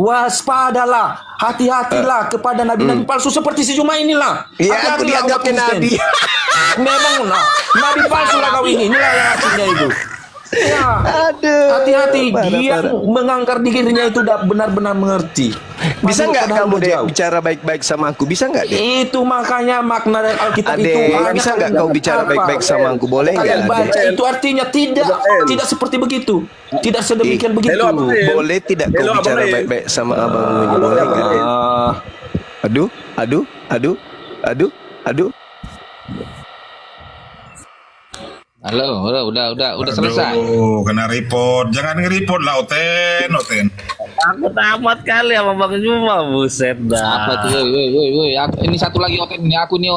waspadalah, hati-hatilah kepada nabi-nabi palsu seperti si Juma inilah. Iya, aku dianggapnya nabi. Memang nabi palsu lah kau ini. Inilah yang artinya itu. Ya, Aduh, hati-hati. parah, Dia parah. mengangkar dirinya itu benar-benar mengerti. Bisa nggak Padahal kamu deh jauh. bicara baik-baik sama aku? Bisa nggak deh? Itu makanya makna dari Alkitab Adek, itu. Ada bisa nggak kau bicara apa? baik-baik sama aku? Boleh nggak? Kalian Adek? baca itu artinya tidak seperti begitu. Tidak sedemikian begitu. Hello, Abang El. Boleh tidak kau Hello, Abang bicara El. baik-baik sama abangmu ini? Halo, Boleh Abang nggak? El. Aduh. Halo, udah selesai. Aduh, kena report. Jangan nge-report lah, Oten. Aku tamat kali sama Bang Juma, buset Apa dah. tuh, woi. Ini satu lagi Oten ini, aku nih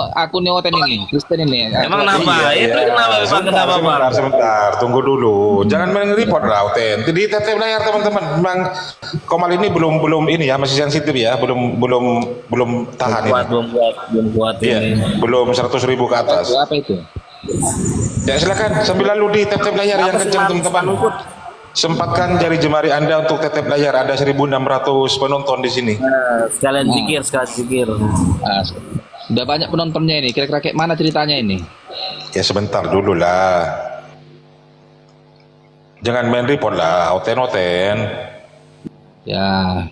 Oten ini, Kristen ini. Emang kenapa? Itu kenapa Bang? Kenapa Bang? Sebentar. Tunggu dulu. Jangan main nge-report lah, Oten. Di tetep layar teman-teman. Memang Komal ini belum ini ya, masih sensitif ya. Belum tahan ini. Belum kuat Iya, ini. belum 100.000 ke atas. Apa itu? Ya silakan sambil lalu di tetep layar yang kencang teman-teman. Sempatkan jari jemari Anda untuk tetep layar. Ada 1.600 penonton di sini. Sekalian zikir. Ah, udah banyak penontonnya ini. Kira-kira kayak mana ceritanya ini? Ya sebentar dulu lah. Jangan main report lah, Oten. Ya,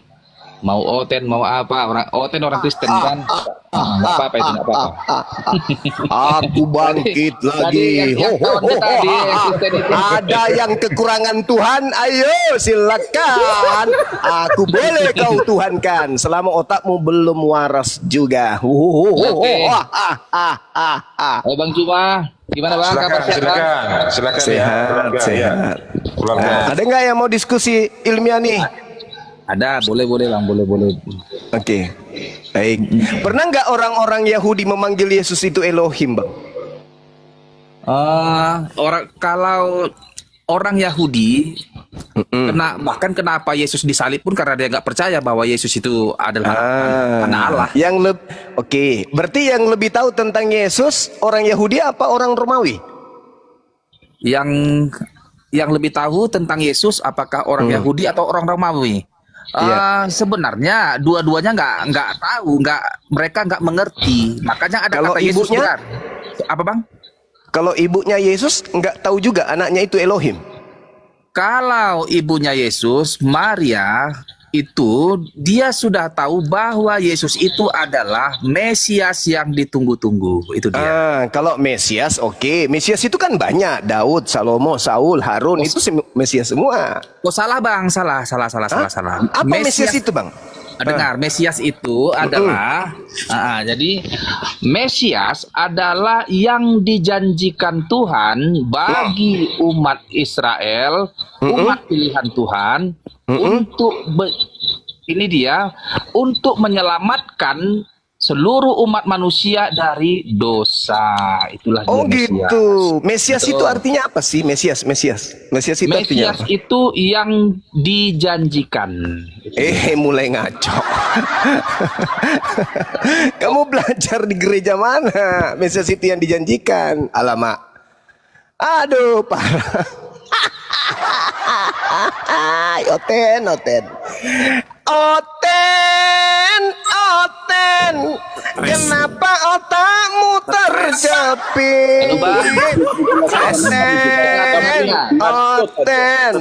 mau Oten mau apa? Orang Kristen kan? Nggak apa-apa itu, nggak apa-apa. Aku bangkit lagi. yang kawannya tadi, yang Kristen itu. Ada yang kekurangan Tuhan, ayo silakan. Aku boleh kau Tuhankan selama otakmu belum waras juga. Oke. Ah. Bang Cuma, gimana Bang? Kabar Silakan ya. Sehat, Keluarga, ya. sehat. Keluarga. Ada nggak yang mau diskusi ilmiah nih? Ada, boleh Bang, boleh. Oke, baik. Pernah nggak orang-orang Yahudi memanggil Yesus itu Elohim, Bang? Kalau orang Yahudi bahkan kenapa Yesus disalib pun karena dia nggak percaya bahwa Yesus itu adalah anak Allah. Oke, berarti yang lebih tahu tentang Yesus orang Yahudi apa orang Romawi? Yang lebih tahu tentang Yesus apakah orang Yahudi atau orang Romawi? Iya. Sebenarnya dua-duanya nggak tahu, mereka nggak mengerti. Makanya ada Kalau kata Yesus ibunya? benar. Apa Bang? Kalau ibunya Yesus nggak tahu juga anaknya itu Elohim. Kalau ibunya Yesus, Maria, itu dia sudah tahu bahwa Yesus itu adalah Mesias yang ditunggu-tunggu. Itu dia. Kalau Mesias, oke. Mesias itu kan banyak. Daud, Salomo, Saul, Harun, itu Mesias semua. Oh salah Bang, salah. Apa Mesias itu, Bang? Dengar, Mesias itu adalah jadi Mesias adalah yang dijanjikan Tuhan bagi umat Israel, umat pilihan Tuhan untuk untuk menyelamatkan seluruh umat manusia dari dosa. Itulah dia Mesias. Gitu. Mesias itu artinya apa sih? Mesias itu artinya Mesias apa? itu yang dijanjikan. Mulai ngaco. Kamu belajar di gereja mana? Mesias itu yang dijanjikan. Alamak. Aduh, parah. Oten. Kenapa otakmu terjepit? Oten.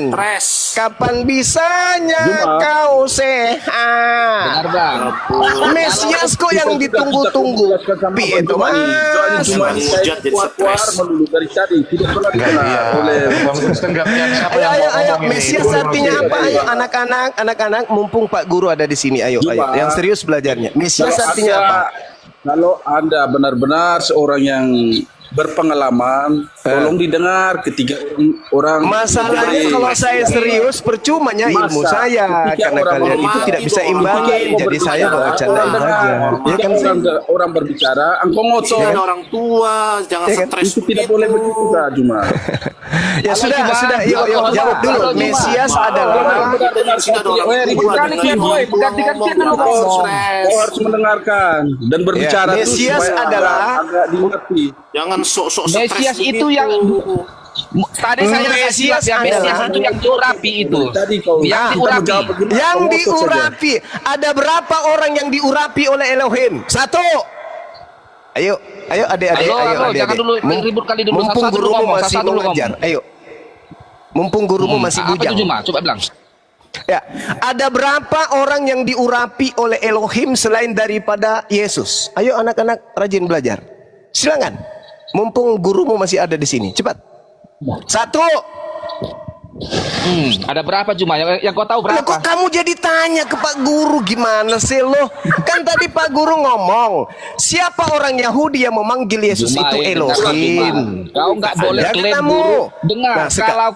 Kapan bisanya kau sehat? Benar Bang. Mesias kok yang ditunggu-tunggu. Piye itu Mas? melulu dari tadi tidak pernah dikenal oleh Bang Kristen nggak punya siapa yang mau Ayo, ngomong ini. Mesias artinya apa? Ayo anak-anak, mumpung Pak Guru ada di sini. Ayo. Yang serius belajarnya. Mesias artinya apa? Kalau Anda benar-benar seorang yang berpengalaman, tolong didengar ketiga orang. Masalahnya kalau saya serius percumanya ilmu saya karena kalian itu tidak bisa imbangin. Jadi saya bawa candain saja. Ya kan sih? Orang berbicara, engkau ngocok. Orang tua, jangan stres. Itu tidak boleh begitu, Cuma. Ya sudah. Yuk jawab dulu. Mesias adalah Kau harus mendengarkan dan berbicara. Mesias adalah agak dimengerti. Jangan sok-sok stres. Mesias itu begitu. yang Tadi saya nggak Mesias siap ya, Mesias adalah- itu yang diurapi itu. Tadi kau Yang kita diurapi. menjawab begini, Yang kau ngotot saja. diurapi. Ada berapa orang yang diurapi oleh Elohim? Satu. Ayo, adik-adik, Halo, ayo, halo, adik-adik. jangan dulu ribut kali dulu. Mumpung Satu-satu gurumu ngomong, masih satu-satu dulu mengajar. Ayo. Mumpung gurumu masih Apa bujang. itu Juma? Coba bilang. Ya, ada berapa orang yang diurapi oleh Elohim selain daripada Yesus? Ayo anak-anak rajin belajar. Silakan. Mumpung gurumu masih ada di sini. Cepat. Satu. Ada berapa Juma? Yang kau tahu Loh, berapa? kok kamu jadi tanya ke Pak Guru, gimana sih lo? Kan tadi Pak Guru ngomong, siapa orang Yahudi yang memanggil Yesus Juma, itu dengarkan, Elohim? Juma. Kau nggak boleh Ya, klaim ketemu. guru. Dengar, Nah, kalau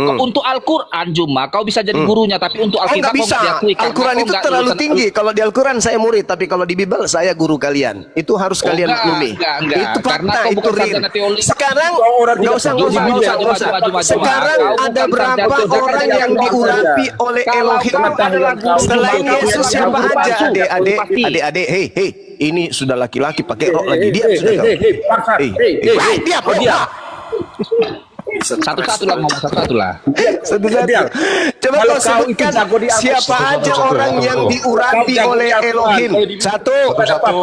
untuk Al-Quran Juma, kau bisa jadi gurunya, tapi untuk Oh, Alkitab nggak kau bisa. nggak diakui. Karena Al-Quran kau itu nggak terlalu lulusan- tinggi. Kalau di Al-Quran saya murid, tapi kalau di Bible saya guru kalian. Itu harus kalian enggak, maklumi. enggak. Itu Karena fakta, kau itu bukan real. sarjana teologi. Sekarang Kau orang nggak tidak usah, tahu. nggak usah, nggak usah, nggak usah. Juma. Sekarang Kau ada bukan berapa sarjana orang teologi. yang diurapi oleh Kalau Elohim? kau adalah guru Selain Juma, kau Yesus adalah siapa guru aja? palsu. Adik-adik, Pasti. adik-adik, hei, ini sudah laki-laki pakai rok lagi. Diam sudah kau. Diam, diam. Satu-satu lah ngomong, satu-satu lah. Satu-satu. Coba Kalau kau kau sebutkan itu jago di atas. siapa aja orang yang diurapi Kau jago oleh di Al-Quran. Elohim. Kalau di- Satu. Satu,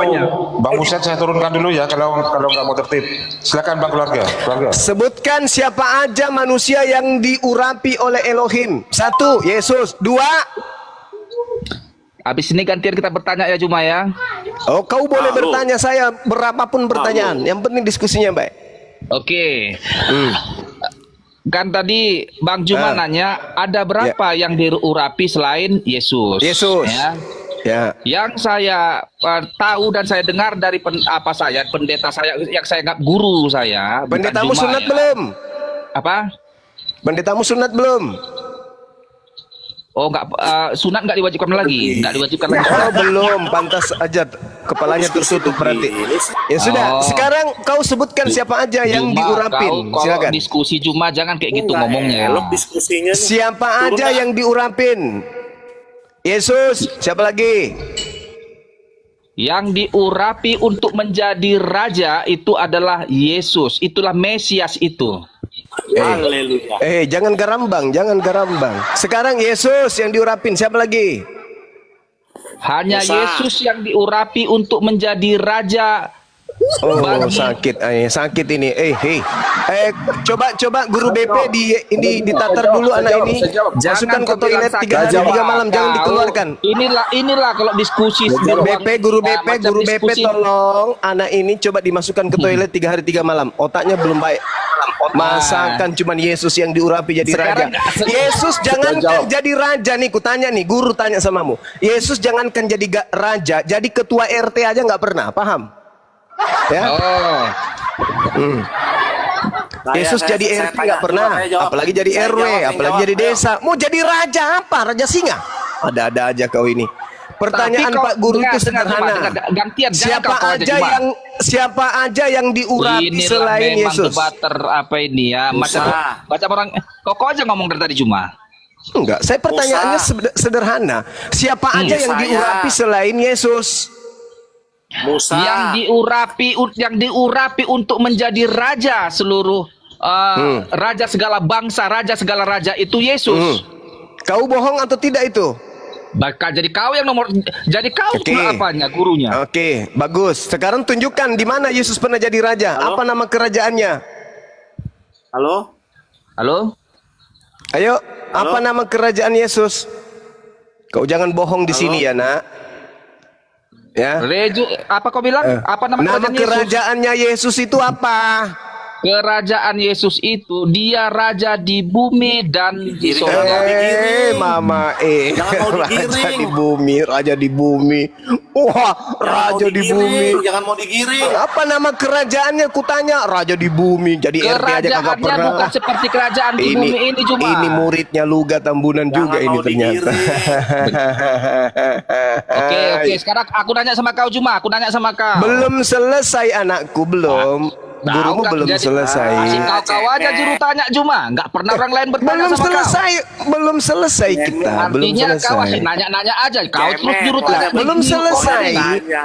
Bang Buset saya turunkan dulu ya kalau nggak mau tertib. Silakan Bang keluarga. Sebutkan siapa aja manusia yang diurapi oleh Elohim. Satu, Yesus. Dua. Habis ini gantian kita bertanya ya Juma ya. Oh, kau boleh bertanya saya berapapun pertanyaan. Yang penting diskusinya baik. Oke. Kan tadi Bang Juma nanya ada berapa yang diurapi selain Yesus? Yesus. Ya. Ya. Yang saya tahu dan saya dengar dari pendeta saya yang saya anggap guru saya. bukan Pendetamu Juma, sunat ya. belum? Apa? Pendetamu sunat belum? Oh enggak, sunat enggak diwajibkan lagi, enggak diwajibkan lagi. Oh, belum. Pantas aja kepalanya tertutup berarti. Ya sudah. Oh. Sekarang kau sebutkan siapa aja yang Juma, diurapin. kalau Silakan. diskusi Juma jangan kayak gitu ngomongnya. Diskusinya nih. Siapa aja yang diurapin? Yesus. Siapa lagi? Yang diurapi untuk menjadi raja itu adalah Yesus. Itulah Mesias itu. Jangan garambang, jangan garambang. Sekarang Yesus yang diurapin. Siapa lagi? Hanya Yesus yang diurapi untuk menjadi raja. Oh, Bagi- sakit, sakit ini. Coba guru BP ditatar dulu anak ini. Masukkan ke kau bilang toilet sakit. 3 hari 3 malam, jangan Kau- dikeluarkan. Inilah kalau diskusi di Guru ruang- BP, guru Nah, BP, macam guru BP, diskusi- tolong anak ini coba dimasukkan ke toilet 3 hari 3 malam. Otaknya belum baik. Masakan cuman Yesus yang diurapi jadi Sekarang- raja. Yesus jangankan jadi raja nih, kutanya nih, guru tanya samamu. Yesus jangankan jadi raja, jadi ketua RT aja nggak pernah, paham? Ya, Oh, Yesus jadi RT nggak pernah, apalagi jadi RW, apalagi jadi desa. Mau jadi raja apa? Raja singa? Ada-ada aja kau ini. Pertanyaan Tapi kau- Pak Guru dengar, itu sederhana. dengar, gantian, jangan Siapa kau aja, aja Juma. siapa aja yang diurapi inilah selain memang Yesus? debater apa ini ya? Macam orang kok aja ngomong dari tadi Juma. Enggak, saya pertanyaannya sederhana. Siapa aja yang diurapi selain Yesus? Yang diurapi untuk menjadi raja seluruh raja segala bangsa, raja segala raja itu Yesus. Kau bohong atau tidak itu? Bahkan jadi kau yang Oke. apanya gurunya? Oke, bagus. Sekarang tunjukkan di mana Yesus pernah jadi raja. Apa nama kerajaannya? Halo? Ayo, apa nama kerajaan Yesus? Kau jangan bohong di sini ya, Nak. Ya. Apa kau bilang? Apa nama Nama kerajaan Yesus? kerajaannya Yesus itu apa? Kerajaan Yesus itu dia raja di bumi dan di sorga. Mama Jangan mau digiring. raja di bumi. Wah, raja di bumi. Jangan mau digiring. Apa nama kerajaannya? Kutanya raja di bumi. Jadi RT aja kagak Kerajaannya pernah. bukan seperti kerajaan di bumi ini cuma. Ini muridnya Luga Tambunan juga ini mau ternyata. Oke, sekarang aku nanya sama kau Juma, aku nanya sama kau. Belum selesai anakku, belum. Gurumu kan, belum jadi- selesai. Masih kau aja juru tanya Juma, nggak pernah orang lain bertanya Belum sama selesai, belum selesai kita, belum Artinya kau selesai. masih nanya-nanya aja, kau terus juru tanya. Lah, belum begini, selesai. kau nanya.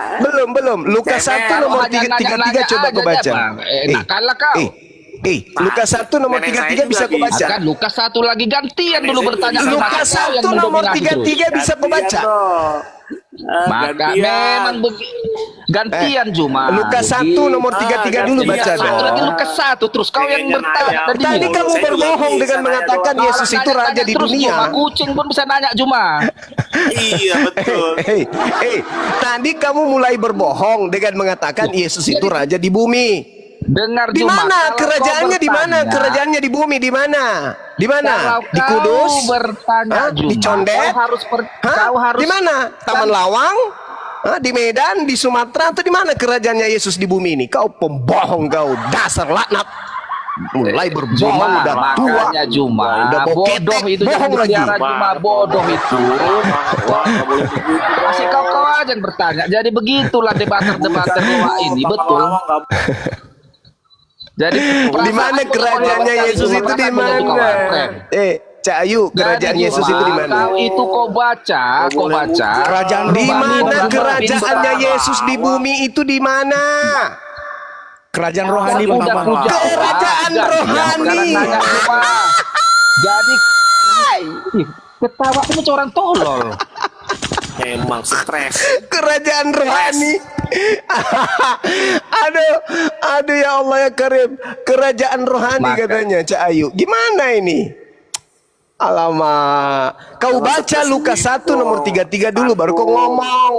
Belum. Lukas 1 Kalau nomor hanya 33 nanya-nanya coba aja, kau baca. Bang. Enak kalah kau. Lukas 1 nomor Nenek saya 33 bisa juga kau baca. Kan Lukas 1 lagi gantian dulu bertanya sama Lukas kau yang 1 nomor mendominasi terus. 33 bisa kau baca. Maka memang gantian Juma. Lukas 1 nomor 33 dulu baca Satu dong. lagi Lukas 1 terus kau yang bertanya Tadi kamu Saya juga berbohong bisa dengan nanya mengatakan doang. Yesus itu raja di terus, dunia. Juma, kucing pun bisa nanya Juma. Iya betul. Tadi kamu mulai berbohong dengan mengatakan Yesus itu raja di bumi. Dengar Di Juma. mana kalau kerajaannya? kau Di mana bertanya, kerajaannya di bumi? Di mana? Di mana? Kalau Di kau Kudus? bertanya Hah? Juma, Di Condet? kau harus Di mana? Taman Lawang? Hah? Di Medan? Di Sumatera? Atau di mana kerajaannya Yesus di bumi ini? Kau pembohong kau, dasar laknat. Mulai berbohong Juma, udah tua. makanya Juma, Udah mau bodoh ketek, itu jangan bohong lagi. bicara Juma, bodoh itu. Masih kau aja yang bertanya. Jadi begitulah debater-debater Dewa ini, betul. Jadi Di mana kerajaannya Yesus itu di mana? Cak Ayu, kerajaan Yesus itu di mana? Kau itu kau baca. Kerajaan Di rohani mana bagaimana? kerajaannya Yesus di bumi itu di mana? Kerajaan rohani Udah bagaimana? ku jawab. Kerajaan Gantian rohani. sekarang nanya Juma. Jadi ketawa itu macam orang tolol. Emang stres. Kerajaan rohani. aduh ya Allah ya Karim. Kerajaan rohani Maka- katanya Cak Ayu. Gimana ini? Alamak. Kau baca Lukas 1 nomor 33 dulu baru kau ngomong.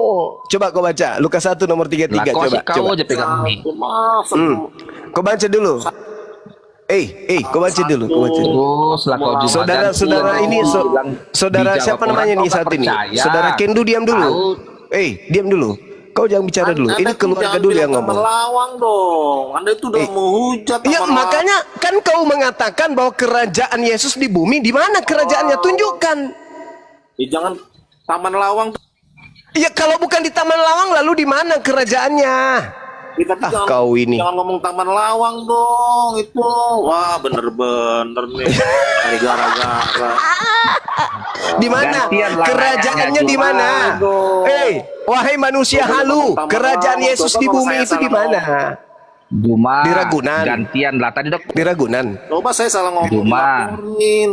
Coba kau baca Lukas 1 nomor 33 Lah kau coba. sih kau Coba. aja pegang mic. Kau baca dulu. Kau baca dulu, kau baca dulu. Terus lah kau Juma. Saudara-saudara gantian ini kau bilang saudara dijawab siapa orang, namanya kau nih tak saat ini? percaya. Saudara Kendu diam dulu. Tahu. Diam dulu. Kau jangan bicara dulu. Ini keluarga dulu yang ngomong. Lawang dong. Anda itu udah menghujat. Ya Taman Lawang. makanya kan kau mengatakan bahwa kerajaan Yesus di bumi di mana kerajaannya? Tunjukkan. Jangan Taman Lawang. Ya kalau bukan di Taman Lawang lalu di mana kerajaannya? Kita jangan, kau ini. jangan ngomong Taman Lawang dong. Itu wah bener-bener nih. Dari gara-gara. Di mana? Gantian lah Kerajaannya nanyanya, di mana? Wahai manusia halu, kerajaan Yesus di bumi itu di mana? Juma Di Ragunan. gantian lah tadi dok Di Ragunan. Coba saya salah ngomong. Juma. dilaporin.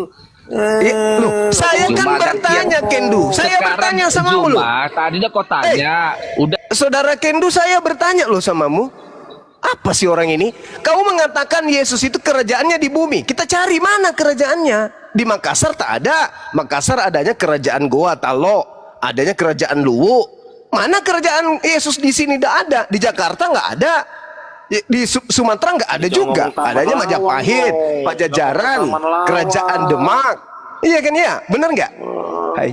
Saya kan Juma bertanya gantian. Kendu. Saya Sekarang bertanya sama lu. Juma tadi dok kau tanya udah Saudara Kendu, saya bertanya loh samamu. Apa sih orang ini? Kau mengatakan Yesus itu kerajaannya di bumi. Kita cari mana kerajaannya? Di Makassar tak ada. Makassar adanya kerajaan Goa Talo, adanya kerajaan Luwu. Mana kerajaan Yesus di sini tidak ada? Di Jakarta nggak ada. Di Sumatera nggak ada juga. Adanya Majapahit, Pajajaran, kerajaan Demak. Iya kan ya? Benar nggak? Hai.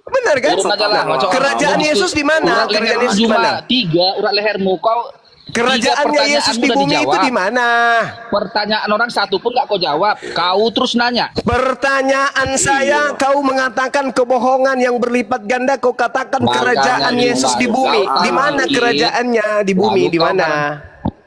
Benar kan? turun aja lah ngocok. Kerajaan Yesus di mana? Urat Kerajaan lehermu Yesus di Juma mana? 3 urat lehermu kau Kerajaannya Yesus di bumi itu di mana? Pertanyaan orang satu pun gak kau jawab. Kau terus nanya. Pertanyaan saya, kau mengatakan kebohongan yang berlipat ganda. Kau katakan Makanya kerajaan Juma, Yesus di bumi. kau Di mana tahu, kerajaannya di bumi? Lalu Di kau mana?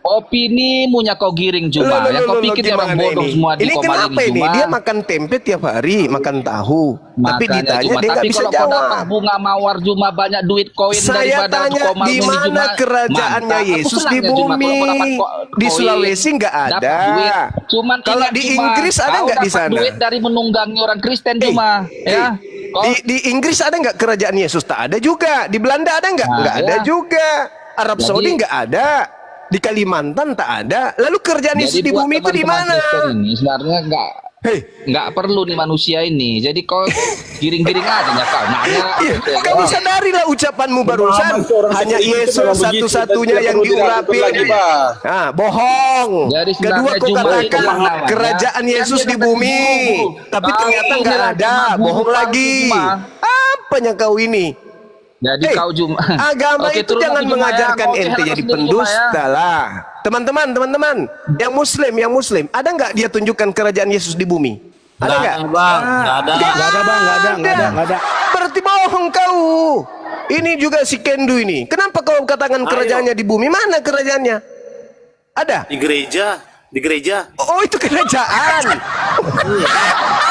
Opinimu nya kau giring Juma. Yang kau pikir orang gimana bodoh ini? semua di Ini Komal kenapa ini ini? Juma. Dia makan tempe tiap hari, makan tahu. Tapi Makanya, ditanya Juma. dia nggak Tapi bisa kalau kau dapat jawab. bunga mawar Juma banyak duit koin Saya daripada tanya Komal di ini, mana Juma. kerajaannya Mantap. Aku Yesus senang di ya, Juma, kalau bumi. kau dapat Di koin, Sulawesi nggak dapat ada. duit. Cuman Kalau ingat, di Juma, Inggris ada kau nggak di dapat sana? duit dari menunggangi orang Kristen Juma. Ya. Kau Di Inggris ada nggak kerajaan Yesus? Tak ada juga. Di Belanda ada nggak? Nah, Nggak ada ya. juga. Arab Jadi- Saudi nggak ada. Di Kalimantan tak ada. Lalu kerajaan Yesus di buat bumi itu di teman-teman mana? Kristen ini sebenarnya nggak perlu nih manusia ini. Jadi kau giring-giring aja ya kau nanya. Iya, kamu sadarilah ucapanmu barusan. Hanya Yesus satu-satunya yang diurapi. Ah, bohong. Jadi Kedua sebenarnya kau Juma itu katakan yang namanya, kerajaan kan Yesus dia di kata bumi. guru-guru. Tapi Kau ternyata ini nggak lah ada. Juma, Bohong guru lagi. Juma. Apanya kau ini? Jadi Hei, kau Juma. agama Oke, itu turun jangan lagi, Juma, ya. mengajarkan Kau ente sehat jadi sendiri, Juma, pendusta ya. lah. Teman-teman, yang muslim, ada nggak dia tunjukkan kerajaan Yesus di bumi? Ada nggak? Bang, nggak ada. Nggak ada bang, nggak ada. Berarti bohong kau. Ini juga si Kendu ini. Kenapa kau katakan kerajaannya di bumi? Mana kerajaannya? Ada? Di gereja. Oh, itu kerajaan.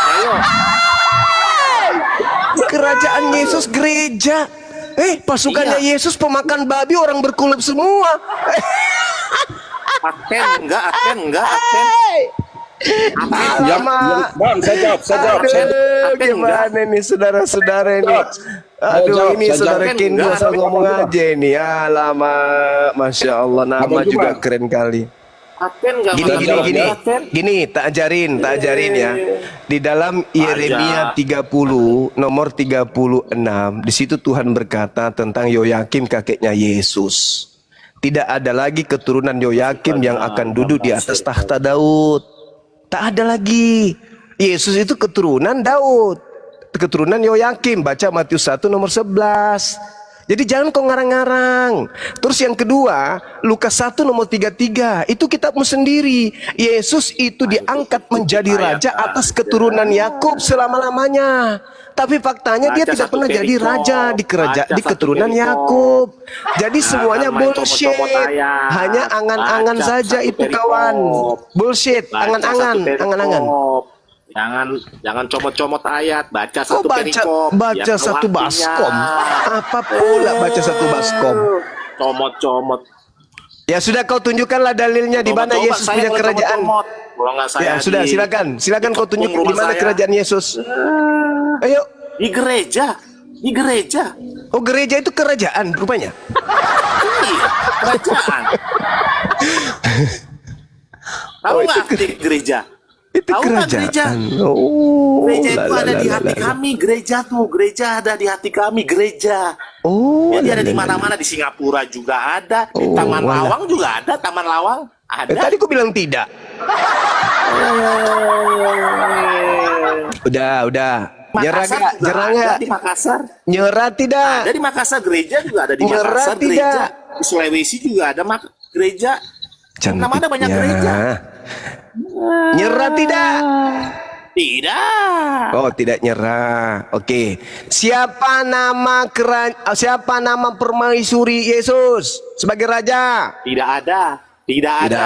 Ayo. Kerajaan Yesus gereja. Pasukannya Yesus pemakan babi, orang berkulit semua. Advent enggak. Alamak. Bang, saya jawab. Aduh, gimana nih saudara-saudara ini? Aduh, ini Saya saudara jawab. Kin Enggak, asal ngomong aja ini. Alamak, Masya Allah, nama Abang juga Juma. keren kali. Advent enggak Gini, tak ajarin ya. Di dalam Yeremia 30 nomor 36, di situ Tuhan berkata tentang Yoyakim kakeknya Yesus. Tidak ada lagi keturunan Yoyakim yang akan duduk di atas tahta Daud. Tak ada lagi. Yesus itu keturunan Daud, keturunan Yoyakim. Baca Matius 1 nomor 11. Jadi jangan kau ngarang-ngarang. Terus yang kedua, Lukas 1 nomor 33, itu kitabmu sendiri. Yesus itu diangkat menjadi raja atas keturunan Yakub selama-lamanya. Tapi faktanya dia tidak pernah jadi raja di keturunan Yakub. Jadi semuanya bullshit. Hanya angan-angan saja itu kawan. Bullshit, angan-angan. Jangan comot-comot ayat, baca Kau satu perikop. baca yang satu artinya. baskom. Apa pula baca satu baskom? Comot-comot. Ya sudah, kau tunjukkanlah dalilnya di mana Coba, Yesus saya punya kalau kerajaan. comot-comot. Kalau nggak saya Ya sudah, silakan kau tunjukkan di mana kerajaan Yesus. Ayo. Di gereja. Oh, gereja itu kerajaan rupanya. Iya, kerajaan. Tahu Oh, nggak itu arti gereja? Itu Tahu nggak kerajaan. Oh, Gereja itu la, ada la, di la, hati la. kami. Gereja ada di hati kami. Gereja. Oh, Jadi la, ada la, di la. mana-mana, di Singapura juga ada, di Oh, Taman walah. Lawang juga ada, Taman Lawang ada. Tadi kau bilang tidak. Udah. Nyerah Makassar gak? juga Nyerah ada gak? di Makassar. Nyerah tidak? Ada di Makassar, gereja juga ada di Nyerah Makassar, tidak? gereja. Di Sulawesi juga ada gereja. Nama ada banyak gereja. Nyerah tidak? Tidak. Oh, tidak nyerah. Oke. Siapa nama permaisuri Yesus sebagai raja? Tidak ada. Tidak ada.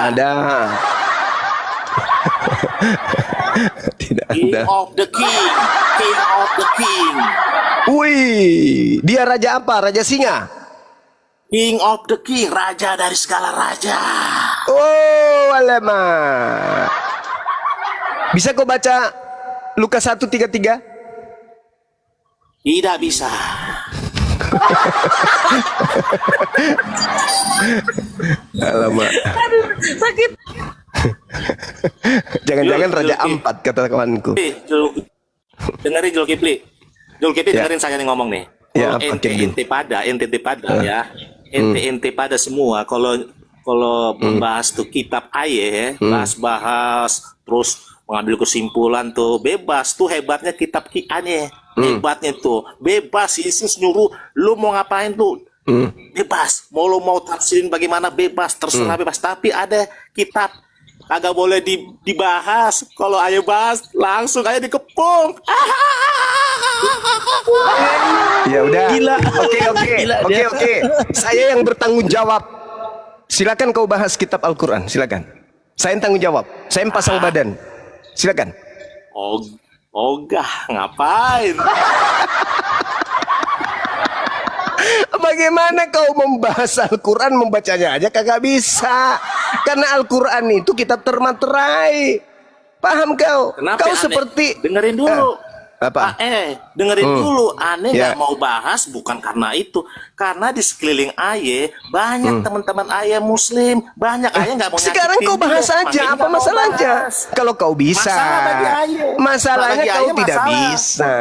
Tidak King ada. of the King. King of the King. Wih, dia raja apa? Raja singa. King of the King. Raja dari segala raja. Oh, alamak. Bisa kau baca Lukas 1:33? Tidak bisa. Alamak. Sakit. Jangan-jangan Yuk, Raja yuk, Ampat kata kawanku. Dengerin Julkipli. Julkipli Ya. dengerin saya nih ngomong nih. Ya, Kalau apa, Kim? ente pada ya. Ente pada semua kalau membahas tuh kitab ayat, bahas terus mengambil kesimpulan tuh bebas, tuh hebatnya kitab Ane. Hebatnya tuh bebas. Yesus nyuruh lu mau ngapain tuh bebas, mau lu mau tafsirin bagaimana bebas, terserah bebas. Tapi ada kitab kagak boleh dibahas. Kalau ayo bahas langsung aja dikepung. Ya udah. Gila. Oke. Saya yang bertanggung jawab. Silakan kau bahas kitab Al-Qur'an, silakan. Saya yang tanggung jawab. Saya yang pasang badan. Silakan. Ogah, ngapain? Bagaimana kau membahas Al-Quran, membacanya aja kagak bisa. Karena Al-Quran itu kitab termaterai. Paham kau? Kenapa Kau aneh? seperti Dengerin dulu. apa? Dengerin dulu. Aneh Ya. nggak mau bahas bukan karena itu, karena di sekeliling Aye banyak teman-teman Aye Muslim, banyak Aye nggak mau. Sekarang nyakitin kau bahas dia, aja, makanya apa nggak mau masalahnya? bahas. Kalau kau bisa. Masalah bagi Aye. Masalahnya Bagi kau Aye tidak masalah. bisa.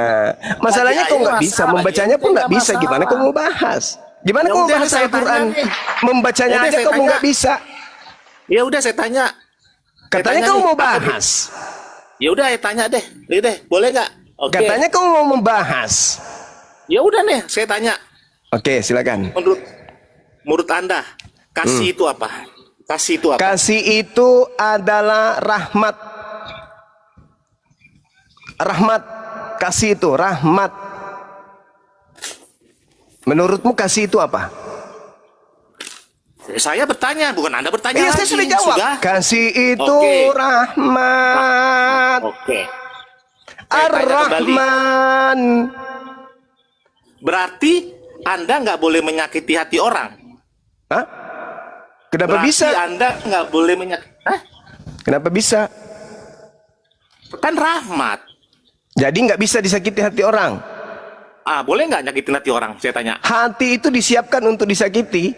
Masalahnya Bagi kau Aye nggak bisa, masalah, membacanya bagi pun ente nggak nggak bisa. Gimana masalah. kau mau bahas? Gimana Ya kau mau udah, bahas saya Al-Quran? tanya nih. Membacanya Ya udah, aja saya kau tanya. nggak bisa. Ya udah saya tanya. Katanya tanya kau nih, mau apa bahas. Ya udah, saya tanya deh. Ya deh, boleh nggak? Oke. Katanya kau mau membahas. Ya udah nih, saya tanya. Oke, silakan. Menurut Anda, kasih itu apa? Kasih itu apa? Kasih itu adalah rahmat. Rahmat. Kasih itu rahmat. Menurutmu kasih itu apa? Saya bertanya, bukan Anda bertanya Iya, lagi. saya sudah jawab. Sudah? Kasih itu Oke. rahmat. Oke. Saya tanya kembali. Ar-Rahman. Berarti Anda nggak boleh menyakiti hati orang. Hah? Kenapa Berarti bisa? Anda nggak boleh Hah? Kenapa bisa? Kan rahmat. Jadi nggak bisa disakiti hati orang. Boleh nggak nyakitin hati orang? Saya tanya. Hati itu disiapkan untuk disakiti.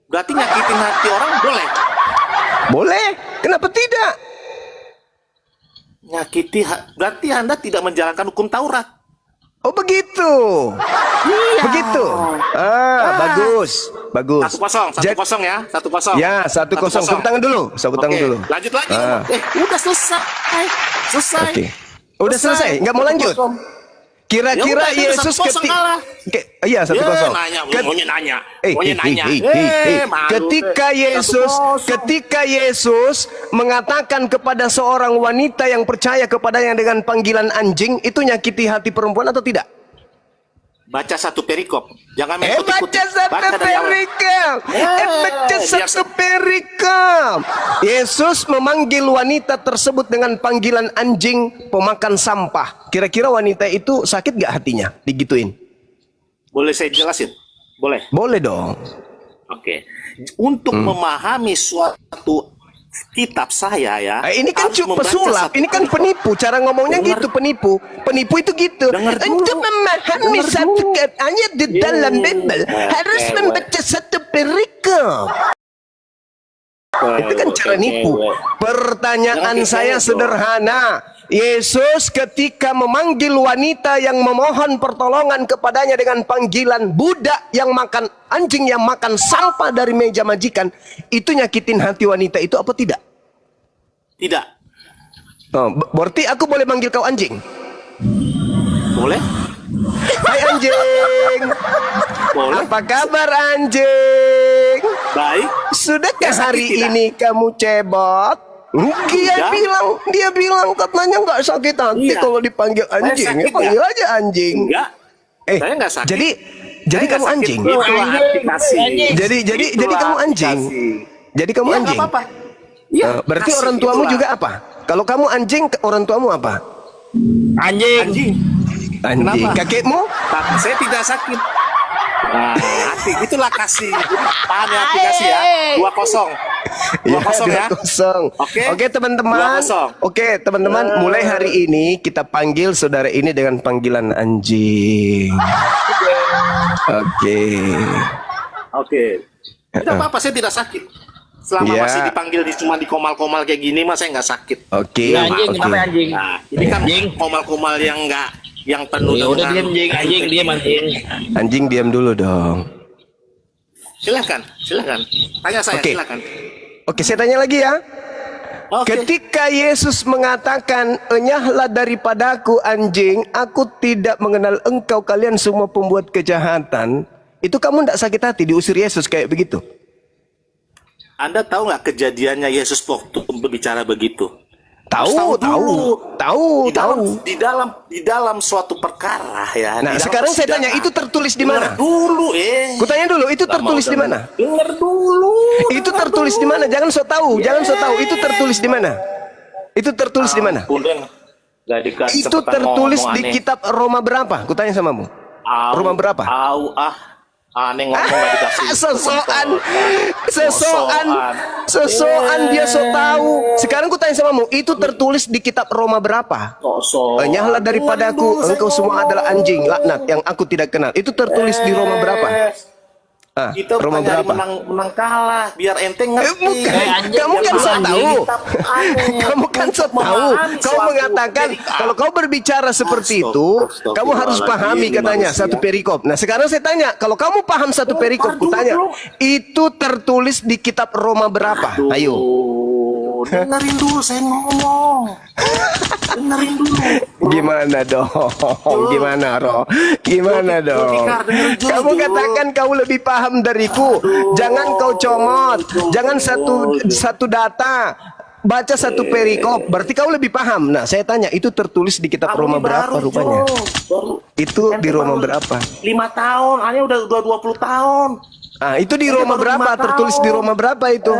Berarti nyakitin hati orang boleh? Boleh. Kenapa tidak? Berarti Anda tidak menjalankan hukum Taurat. Oh begitu. Iya. Begitu. Bagus. Bagus. 1-0 ya. 1-0. Ya, 1-0. Tepuk tangan dulu. Tepuk tangan Oke, dulu. lanjut lagi. Udah selesai. Oke. Udah selesai. Nggak mau lanjut. Kira-kira Ya udah, Yesus 1-0 kalah. Iya 1-0. Maunya nanya. Ketika Yesus mengatakan kepada seorang wanita yang percaya kepadanya dengan panggilan anjing, itu nyakiti hati perempuan atau tidak? Baca satu perikop. Jangan main Baca kutip-kutip. satu dari awal. perikop. Baca satu perikop. Yesus memanggil wanita tersebut dengan panggilan anjing pemakan sampah. Kira-kira wanita itu sakit gak hatinya digituin? Boleh saya jelasin? Boleh. Boleh dong. Oke. Untuk memahami suatu kitab saya ya. Ini kan harus cuma membaca pesulap, satu ini kan penipu. Cara ngomongnya Dengar. gitu, penipu. Penipu itu gitu. Dengar dulu. Untuk memahami Dengar satu dulu. ayat di dalam Bible harus membaca satu perikop. Itu kan cara nipu. Pertanyaan Jangan saya dong. sederhana. Yesus ketika memanggil wanita yang memohon pertolongan kepadanya dengan panggilan budak yang makan anjing yang makan sampah dari meja majikan, itu nyakitin hati wanita itu apa tidak? Tidak. Oh, berarti aku boleh manggil kau anjing? Boleh? Hai anjing. Boleh. Apa kabar anjing? Baik. Sudahkah Ya, sakit hari tidak? ini kamu cebot? Dia bilang katanya nggak sakit hati Iya. kalau dipanggil anjing. sakit Ya, panggil aja anjing. Enggak. Saya nggak sakit. Jadi Saya kamu nggak sakit. anjing. Itulah arti kasih. Jadi Itulah kamu arti anjing. kasih. Jadi kamu Ya, nggak anjing. apa-apa. Iya, Berarti kasih, orang tuamu itulah. juga apa? Kalau kamu anjing, orang tuamu apa? Anjing. Anjing. Kenapa? Kakekmu? Tapi saya tidak sakit. Hati itulah kasih. Paham ya arti kasih ya? 2-0. 2-0 ya. 2-0. Oke teman-teman. 2-0. Oke teman-teman, mulai hari ini kita panggil saudara ini dengan panggilan anjing. Oke. Tidak apa-apa, saya tidak sakit. Selama Iya. masih dipanggil cuma di komal-komal kayak gini, mas saya nggak sakit. Oke. Anjing, kenapa anjing? Nah, ini kan komal-komal yang nggak, yang penuh Ya udah dengan. diam anjing, diam anjing. Anjing diam dulu dong. Silakan. Tanya saya, Oke. silakan. Oke, saya tanya lagi ya. Oke. Ketika Yesus mengatakan, "Enyahlah daripadaku anjing, aku tidak mengenal engkau kalian semua pembuat kejahatan." Itu kamu tidak sakit hati diusir Yesus kayak begitu? Anda tahu nggak kejadiannya Yesus waktu berbicara begitu? Tahu. Di dalam suatu perkara ya. Nah, di dalam sekarang saya tanya, persidangan. itu tertulis di mana? Dengar dulu, Kutanya dulu, itu tertulis di mana? Dengar dulu. Itu tertulis di mana? Jangan so tahu, jangan so tahu. Itu tertulis di mana? Itu tertulis di mana? Gak dikasih Itu kesempatan tertulis ngomong, di aneh. kitab Roma berapa? Kutanya samamu. Roma berapa? Aneh ngomong gak dikasih Sosokan dia so tahu. Sekarang ku tanya samamu, itu tertulis di kitab Roma berapa? Enyahlah daripadaku, engkau semua adalah anjing, laknat yang aku tidak kenal. Itu tertulis di Roma berapa? Kita Roma bukan nyari berapa? menang kalah biar ente ngerti. Bukan. Kamu kan so tahu. Kamu kan so tahu. Kau mengatakan kalau kau berbicara seperti itu, kamu harus pahami katanya satu perikop. Nah, sekarang saya tanya, kalau kamu paham satu perikop, ku tanya, itu tertulis di kitab Roma berapa? Ayo. Dengerin dulu saya ngomong. Dengerin dulu. Gimana dong? Gimana, Ro? Gimana dong? Kamu katakan kau lebih paham dariku. Jangan kau comot. Jangan satu data. Baca satu perikop. Berarti kau lebih paham. Nah, saya tanya, itu tertulis di kitab Roma berapa rupanya? Itu di Roma berapa? 5 tahun, Anya udah 20 tahun. Itu di Roma berapa? Tertulis di Roma berapa itu?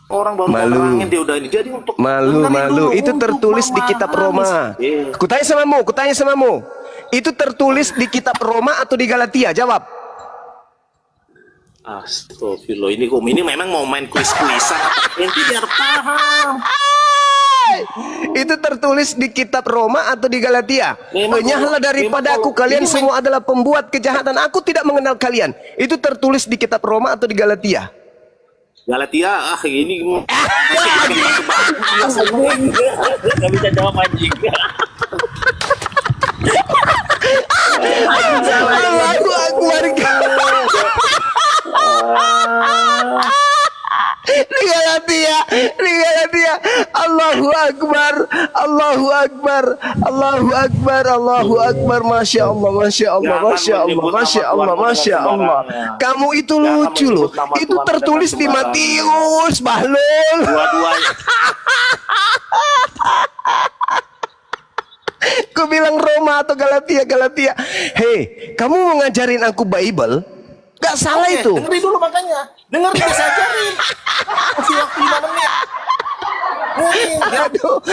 Orang baru nerangin dia udah ini. Jadi untuk dengerin Malu. dulu, Itu untuk tertulis di kitab Roma. Iya. Kutanya samamu. Itu tertulis di kitab Roma atau di Galatia? Jawab. Astagfirullah, ini memang mau main kuis-kuisan apa ente biar paham. Itu tertulis di kitab Roma atau di Galatia? Memang Enyahlah daripada aku, kalian semua adalah pembuat kejahatan. Aku tidak mengenal kalian. Itu tertulis di kitab Roma atau di Galatia? Galatia, ini Gak bisa jawab anjing. Allahu Akbar. Di Galatia, Allahu Akbar, Allahu Akbar, Allahu Akbar, Allahu Akbar. Masya Allah, Masya Allah, Masya Allah, Masya Allah, Masya Allah. Kamu itu lucu loh. Itu tertulis di Matius, Bahlul. dua-duanya. Aku bilang Roma atau Galatia, Galatia. Hei, kamu mau ngajarin aku Bible? Gak salah itu. Dengerin dulu makanya. Dengerin bisa ajarin. Kasih waktu 5 menit. Aduh.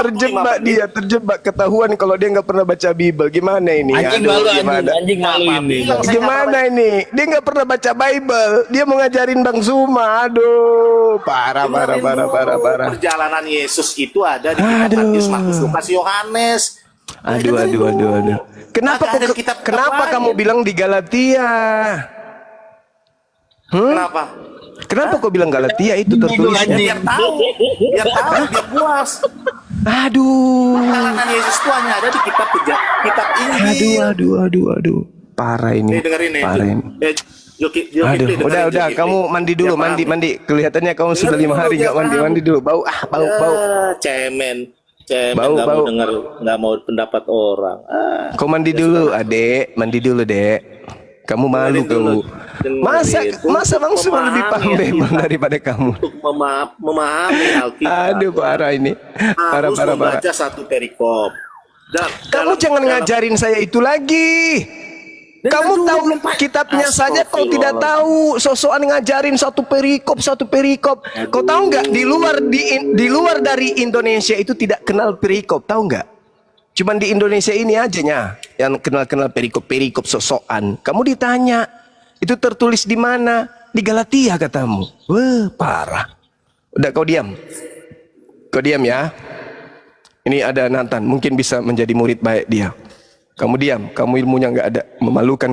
Terjebak dia, terjebak, ketahuan kalau dia nggak pernah baca Bible. Gimana ini? Anjing Aduh, malu, gimana? anjing malu ini. Gimana ini? Dia nggak pernah baca Bible. Dia mau ngajarin Bang Zuma. Aduh, parah. Perjalanan Yesus itu ada di kitab Matius, Markus, Lukas, Yohanes. Aduh. Kenapa kamu bilang di Galatia? Kenapa? Kenapa kau bilang Galatia itu tertulisnya? Biar tahu, biar puas. Aduh. Perjalanan Yesus itu hanya ada di kitab Injil. Aduh. Parah ini. Dengerin nih. Parah ini. Aduh, udah, kamu mandi dulu, mandi. Kelihatannya kamu sudah 5 hari nggak mandi dulu. Bau. Cemen Bau. nggak mau pendapat orang. Kau mandi dulu, adek. Mandi dulu, dek. Kamu malu kamu. Masa Bang Zuma lebih paham Bible daripada kamu? Untuk memahami Alkitab. Aduh, parah ini. Parah. Membaca satu perikop. Kamu jangan ngajarin saya itu lagi. Kamu tahu kitabnya saja kau tidak tahu. Sosokan ngajarin satu perikop. Kau tahu nggak di luar dari Indonesia itu tidak kenal perikop, tahu nggak? Cuman di Indonesia ini aja yang kenal perikop sosokan. Kamu ditanya, itu tertulis di mana? Di Galatia katamu. Wah, parah. Udah, kau diam ya. Ini ada Nathan, mungkin bisa menjadi murid baik dia. Kamu diam, kamu ilmunya nggak ada, memalukan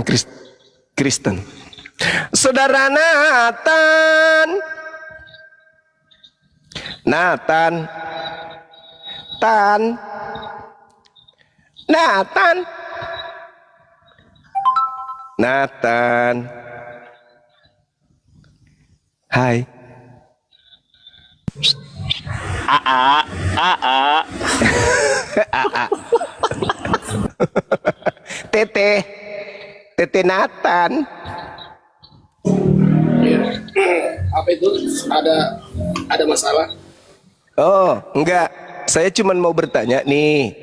Kristen. Saudara Nathan. Hai. Tete Nathan. Apa itu? Ada masalah? Oh, enggak. Saya cuma mau bertanya nih.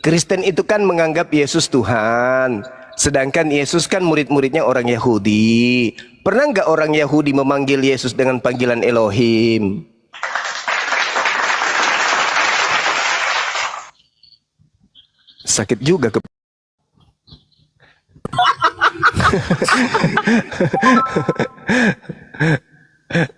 Kristen itu kan menganggap Yesus Tuhan. Sedangkan Yesus kan murid-muridnya orang Yahudi. Pernah enggak orang Yahudi memanggil Yesus dengan panggilan Elohim? Sakit juga ke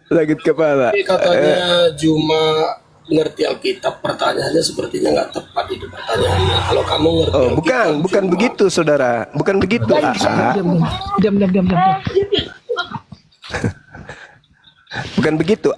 sakit kepala. Katanya Juma ngerti Alkitab, pertanyaannya sepertinya nggak tepat itu pertanyaannya. Kalau kamu ngerti bukan begitu, saudara. Bukan begitu. Diam. Bukan begitu,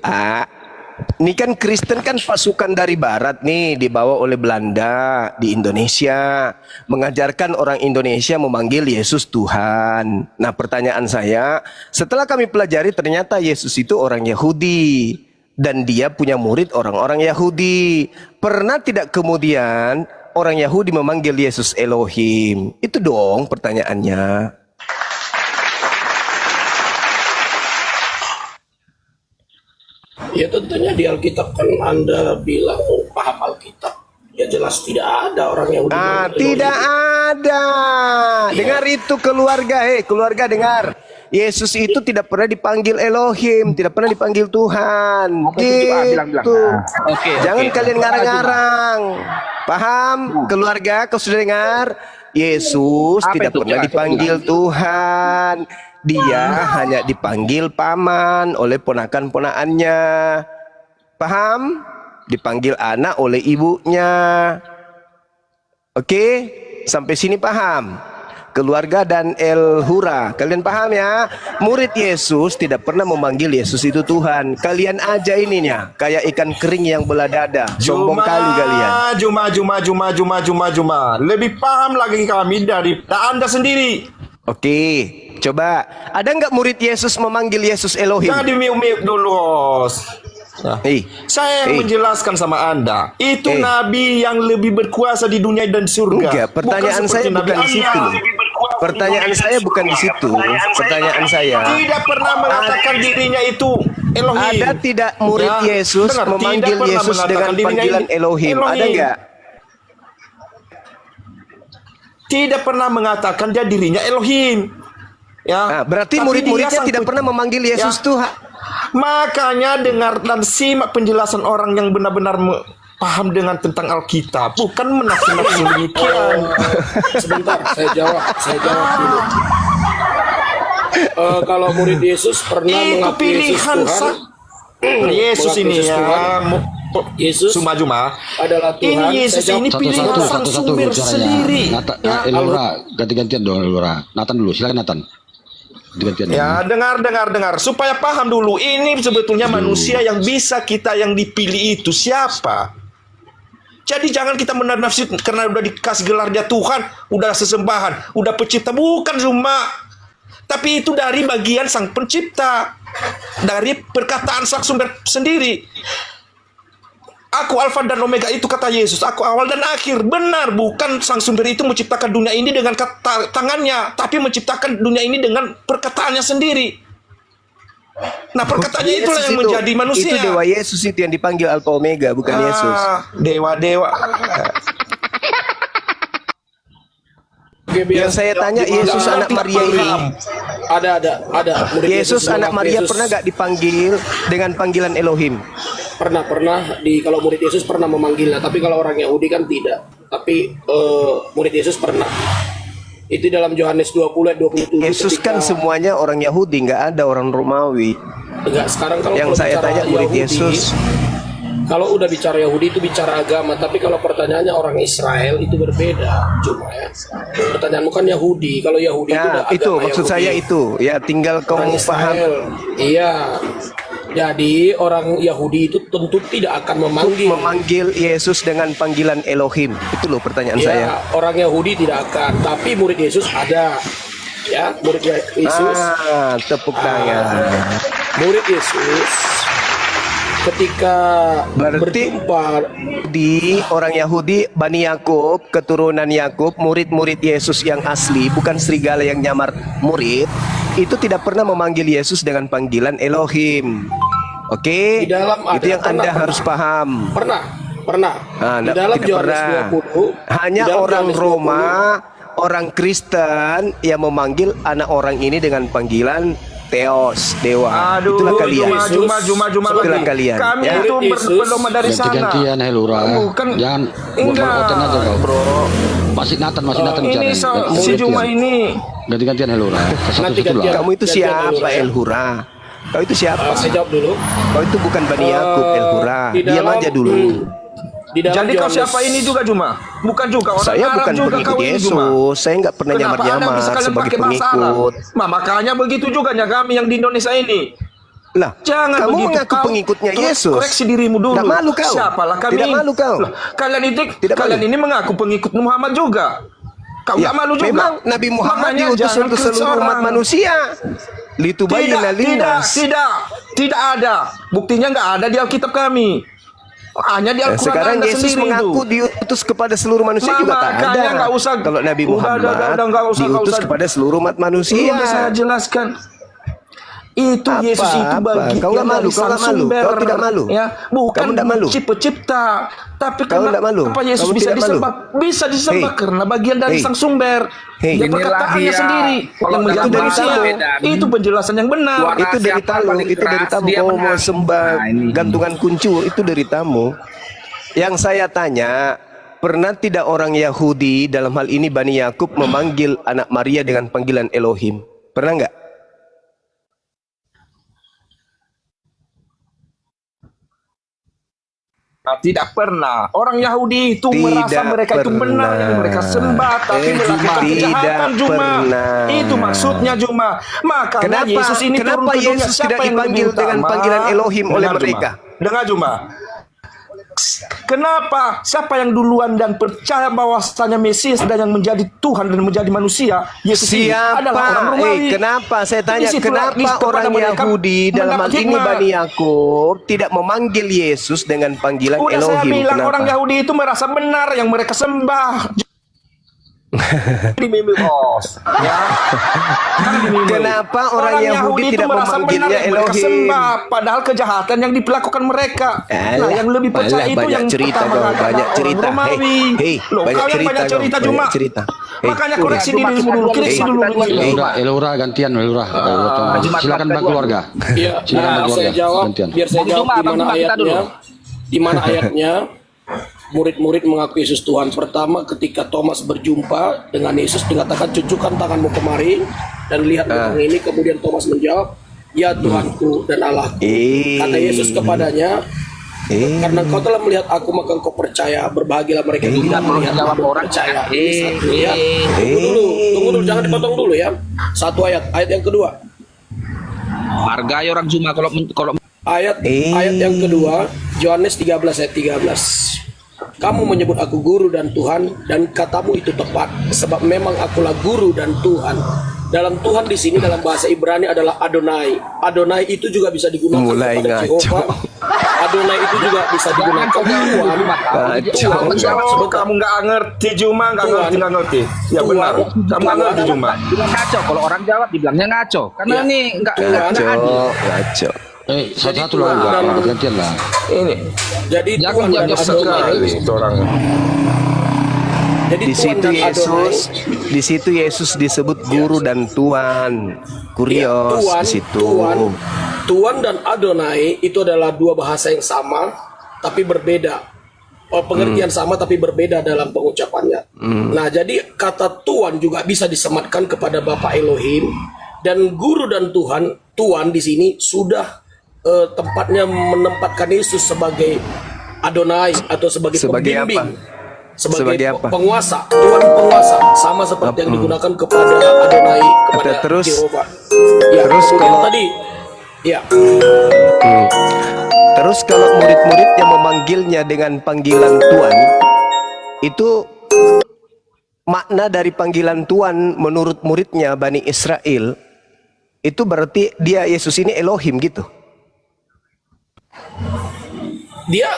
Ini kan Kristen kan pasukan dari barat nih, dibawa oleh Belanda di Indonesia, mengajarkan orang Indonesia memanggil Yesus Tuhan. Nah, pertanyaan saya, setelah kami pelajari ternyata Yesus itu orang Yahudi dan dia punya murid orang-orang Yahudi. Pernah tidak kemudian orang Yahudi memanggil Yesus Elohim? Itu dong pertanyaannya. Ya tentunya di Alkitab kan Anda bilang paham Alkitab. Ya jelas tidak ada orang yang tidak ada. Dengar itu keluarga, keluarga dengar. Yesus itu tidak pernah dipanggil Elohim, tidak pernah dipanggil Tuhan. Gitu. Oke. Jangan kalian ngarang-ngarang. Paham? Keluarga, kau sudah dengar? Yesus Apa tidak itu? pernah Coba, dipanggil Tuhan. Dia hanya dipanggil paman oleh ponakan-ponakannya. Paham? Dipanggil anak oleh ibunya. Oke? Sampai sini paham? Keluarga dan El-Hura, kalian paham ya? Murid Yesus tidak pernah memanggil Yesus itu Tuhan. Kalian aja ininya kayak ikan kering yang belah dada. Sombong kali kalian. Juma. Lebih paham lagi kami dari Anda sendiri. Oke, coba. Ada nggak murid Yesus memanggil Yesus Elohim? Jangan dimiuk-miuk dulu, Hos. Nah, saya yang menjelaskan sama Anda. Itu nabi yang lebih berkuasa di dunia dan surga. Enggak, pertanyaan saya bukan di situ. Pertanyaan saya bukan di situ. Pertanyaan saya. Tidak pernah mengatakan dirinya itu Elohim. Ada tidak murid Yesus dengar, memanggil tidak pernah Yesus dengan mengatakan dirinya panggilan ini Elohim? Ada nggak? Tidak pernah mengatakan dia dirinya Elohim. Ya. Nah, berarti Tapi murid-muridnya dia tidak sangkut- pernah memanggil Yesus Ya. Tuhan. Makanya dengar dan simak penjelasan orang yang benar-benar paham dengan tentang Alkitab, bukan menafsir-nafsir demikian. Sebentar, saya jawab dulu. Kalau murid Yesus pernah Itu mengakui Yesus pilihan Tuhan, Yesus mengaku ini Yesus ya. Tuhan, Yesus Juma. adalah Tuhan. Ini Yesus Saya ini jawab pilihan sang sumber sendiri. Ya, Elora, ganti-gantian dong Elora. Nathan dulu, silakan Nathan. Ganti-gantian. Ya, dengar supaya paham dulu. Ini sebetulnya manusia yang bisa kita yang dipilih itu siapa? Jadi jangan kita menafsir karena udah dikasih gelar dia Tuhan, udah sesembahan, udah pencipta, bukan cuma. Tapi itu dari bagian sang pencipta, dari perkataan sang sumber sendiri. Aku Alfa dan Omega, itu kata Yesus. Aku awal dan akhir. Benar, bukan sang sumber itu menciptakan dunia ini dengan kata tangannya, tapi menciptakan dunia ini dengan perkataannya sendiri. Nah, perkataannya itulah yang menjadi manusia. Itu Dewa Yesus itu yang dipanggil Alfa Omega, bukan Yesus. Dewa. Yang saya tanya, Yesus anak Maria ini, ada. Murid Yesus anak mengaku Maria Yesus. pernah gak dipanggil dengan panggilan Elohim? Pernah kalau murid Yesus pernah memanggilnya, tapi kalau orang Yahudi kan tidak. Tapi murid Yesus pernah. Itu dalam Yohanes 20 ayat 27. Yesus kan semuanya orang Yahudi, nggak ada orang Romawi. Enggak, sekarang kalau Yang saya bicara tanya murid Yahudi, Yesus. Kalau udah bicara Yahudi itu bicara agama, tapi kalau pertanyaannya orang Israel itu berbeda, cuma ya. Pertanyaanmu kan Yahudi, kalau Yahudi itu udah Ya, itu agama maksud Yahudi. saya itu. Ya, tinggal Orang kamu paham. Israel. Iya. Jadi orang Yahudi itu tentu tidak akan Memanggil Yesus dengan panggilan Elohim. Itu loh pertanyaan saya. Ya, orang Yahudi tidak akan, tapi murid Yesus ada. Ya, murid Yesus. Tepuk tangan. Murid Yesus ketika Berarti berjumpa di orang Yahudi, Bani Yakub, keturunan Yakub, murid-murid Yesus yang asli, bukan serigala yang nyamar murid, itu tidak pernah memanggil Yesus dengan panggilan Elohim. Oke? Di dalam Itu yang Anda harus paham. pernah. Di dalam tidak Yohanes pernah. 20, Hanya di dalam orang Yohanes Roma, orang Kristen yang memanggil anak orang ini dengan panggilan Theos, dewa. Aduh, Itulah kalian. Juma Itulah lagi. kalian. Kami Ya. itu Yesus. berpedoman dari sana. Ganti-gantian Elora. Bukan. Jangan Enggak, buat aja kau. bro. Masih Nathan Ini si Juma ini. Ganti-gantian Elora. Nanti Satu-satu lah. Kamu itu siapa, El-Hura? Kau itu siapa? Saya jawab dulu. Kau itu bukan Bani Yakub, El-Hura. Di Diam dalam- aja dulu. Di dalam Jadi kau Yohanes- siapa ini juga Juma? Bukan juga orang Saya Arab bukan juga pengikut kau ini Juma. Yesus. Saya nggak pernah Kenapa Anda nyamar-nyamar bisa kalian sebagai pakai bahasa Arab? pengikut. Makanya begitu juga kami yang di Indonesia ini. Lah, Jangan kamu begitu. mengaku Kau pengikutnya Yesus. Koreksi dirimu dulu. Tidak malu kau. Siapalah kami? Tidak malu kau. Loh, kalian itu Tidak kalian malu. ini mengaku pengikut Muhammad juga. Kau Ya, nggak malu juga. memang Nabi Muhammad Makanya diutus jangan untuk seluruh umat orang. manusia. Litubayyana linnas. Tidak ada. Buktinya nggak ada di Alkitab kami. Hanya di Al-Quran Sekarang Anda Yesus sendiri mengaku itu. diutus kepada seluruh manusia juga tak Makanya ada. nggak usah. Kalau Nabi Udah, Muhammad nggak usah, nggak diutus usah. kepada seluruh umat manusia. Udah saya jelaskan. Itu Apa, Yesus itu apa? bagian Kau nggak malu, dari kau sang nggak malu, sumber. kau tidak malu. Ya, bukan Kamu tidak malu. pencipta. Tapi Kau karena tidak malu. apa Yesus Kamu bisa tidak malu. disembah? Bisa disembah Hei. karena bagian dari Hei. sang sumber. Hei. Dia Inilah perkataannya dia. sendiri Kalau yang menjadi itu dari manusia. tamu. Itu penjelasan yang benar. Suara Itu dari siapa tamu, paling itu dari keras, tamu. dia Kau mau menang. sembah Nah, ini. gantungan kuncur, itu dari tamu. Yang saya tanya, pernah tidak orang Yahudi dalam hal ini Bani Yakub memanggil anak Maria dengan panggilan Elohim? Pernah nggak? Tidak pernah. Orang Yahudi itu merasa Tidak mereka itu benar yang mereka sembah, tapi melakukan kejahatan Juma. pernah. Itu maksudnya Juma. Makanya Kenapa? Yesus ini Kenapa turun ke dunia. Yesus Siapa tidak yang dipanggil lebih dengan utama? panggilan Elohim oleh Dengar, mereka? Juma. Dengar Juma. Kenapa? Siapa yang duluan dan percaya bahwasanya Mesias dan yang menjadi Tuhan dan menjadi manusia? Yesus ini adalah orang Siapa? Romawi. Kenapa? Saya tanya, Disitulah kenapa kepada orang mereka Yahudi dalam hal mendapat ini hikmat. Bani Yakub tidak memanggil Yesus dengan panggilan Udah saya Elohim? bilang Kenapa? orang Yahudi itu merasa benar yang mereka sembah. Di mimikos, ya. Kan di mimik. Kenapa orang Yahudi itu tidak merasa memanggilnya benar yang mereka Elohim? sembah, padahal kejahatan yang dilakukan mereka. Nah, yang lebih percaya itu banyak yang cerita pertama kau, adalah banyak orang cerita. Romawi. Hei, Loh, banyak kau yang cerita banyak kau, cerita banyak cuma. cerita. Makanya Hei, koreksi Juma, dirimu dulu, koreksi Juma, dulu. kita dulu. Elura gantian Elura. Silakan Bang keluarga. Iya, Silakan Bang saya keluarga. jawab, Gantian. biar saya Bang jawab Juma, di Bang mana Juma, kita dulu. ayatnya. Di mana ayatnya murid-murid mengaku Yesus Tuhan. Pertama, ketika Thomas berjumpa dengan Yesus, dikatakan tunjukkan tanganmu kemari dan lihat orang ini. Kemudian Thomas menjawab, ya Tuhanku dan Allahku. Kata Yesus kepadanya, karena kau telah melihat aku maka engkau percaya. Berbahagialah mereka yang tidak melihat jawab namun orang. percaya. Ini satu ya. Tunggu dulu, jangan dipotong dulu ya. Satu ayat yang kedua. Hargai orang Juma kalau Ayat yang kedua, Yohanes 13 ayat 13. Kamu menyebut aku guru dan Tuhan, dan katamu itu tepat, sebab memang akulah guru dan Tuhan. Dalam Tuhan di sini dalam bahasa Ibrani adalah Adonai. Adonai itu juga bisa digunakan Mulai kepada ngaco. Jehovah. Adonai itu juga bisa digunakan Tuhan. Ngaco. Kamu nggak ngerti Juma, nggak ngerti. Ya Tuhan. benar. Kamu nggak ngerti Juma. bilang ngaco. Kalau orang Jawa dibilangnya ngaco. Karena Iya. ini enggak Ngaco, adil. ngaco. Satu-satu lah Elura. Gantian lah. Ini Jadi Jangan Tuhan dan jawab Adonai. sekali itu orang. Jadi Di Tuhan situ dan Adonai. Yesus, di situ Yesus disebut guru dan Tuhan. Kurios Tuhan, di situ. Tuhan dan Adonai itu adalah dua bahasa yang sama tapi berbeda. Pengertian sama tapi berbeda dalam pengucapannya. Nah, jadi kata Tuhan juga bisa disematkan kepada Bapa Elohim, dan guru dan Tuhan di sini sudah tempatnya menempatkan Yesus sebagai Adonai atau sebagai pembimbing. apa? Sebagai Sebagai apa? penguasa, Tuhan penguasa, sama seperti yang digunakan kepada Adonai, kepada Terus- Jehovah. Ya, terus kemudian kalau- tadi, ya, Terus kalau murid-murid yang memanggilnya dengan panggilan Tuhan, itu makna dari panggilan Tuhan menurut muridnya Bani Israel, itu berarti dia Yesus ini Elohim gitu. dia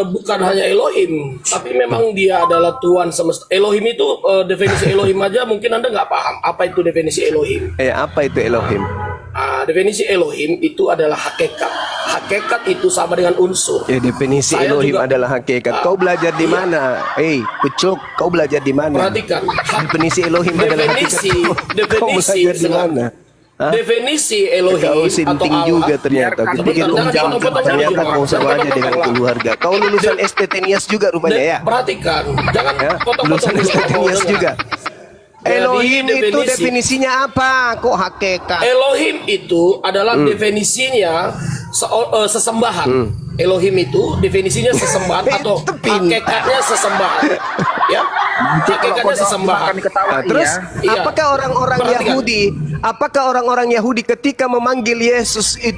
bukan hanya Elohim, tapi memang dia adalah Tuhan semesta. Elohim itu definisi Elohim aja mungkin Anda nggak paham apa itu definisi Elohim. Apa itu Elohim? Definisi Elohim itu adalah hakikat. Hakikat itu sama dengan unsur. Ya, definisi Saya Elohim juga- adalah hakikat. Kau belajar di mana? Kucuk, kau belajar di mana? Perhatikan, Definisi Elohim adalah hakikat. Kau belajar di mana? Hah? definisi Elohim Kau atau sinting Allah. juga ternyata. Biarkan Kupikir Jangan jam, potong-potong ternyata dulu, kau Pak. sama aja dengan Potong-potong. keluarga. Kau lulusan STT Nias juga rupanya ya? Perhatikan, jangan Ya, potong-potong lulusan dulu, STT mau Nias dengar. juga. Jadi, Elohim itu definisi. definisinya apa? Kok hakikat? Elohim itu adalah definisinya sesembahan. Elohim itu definisinya sesembahan atau Itu pintar. hakikatnya sesembahan. Ya, hakikatnya sesembahan. Kami ketawa Nah, terus Iya. apakah orang-orang Perhatikan. Yahudi, apakah orang-orang Yahudi ketika memanggil Yesus itu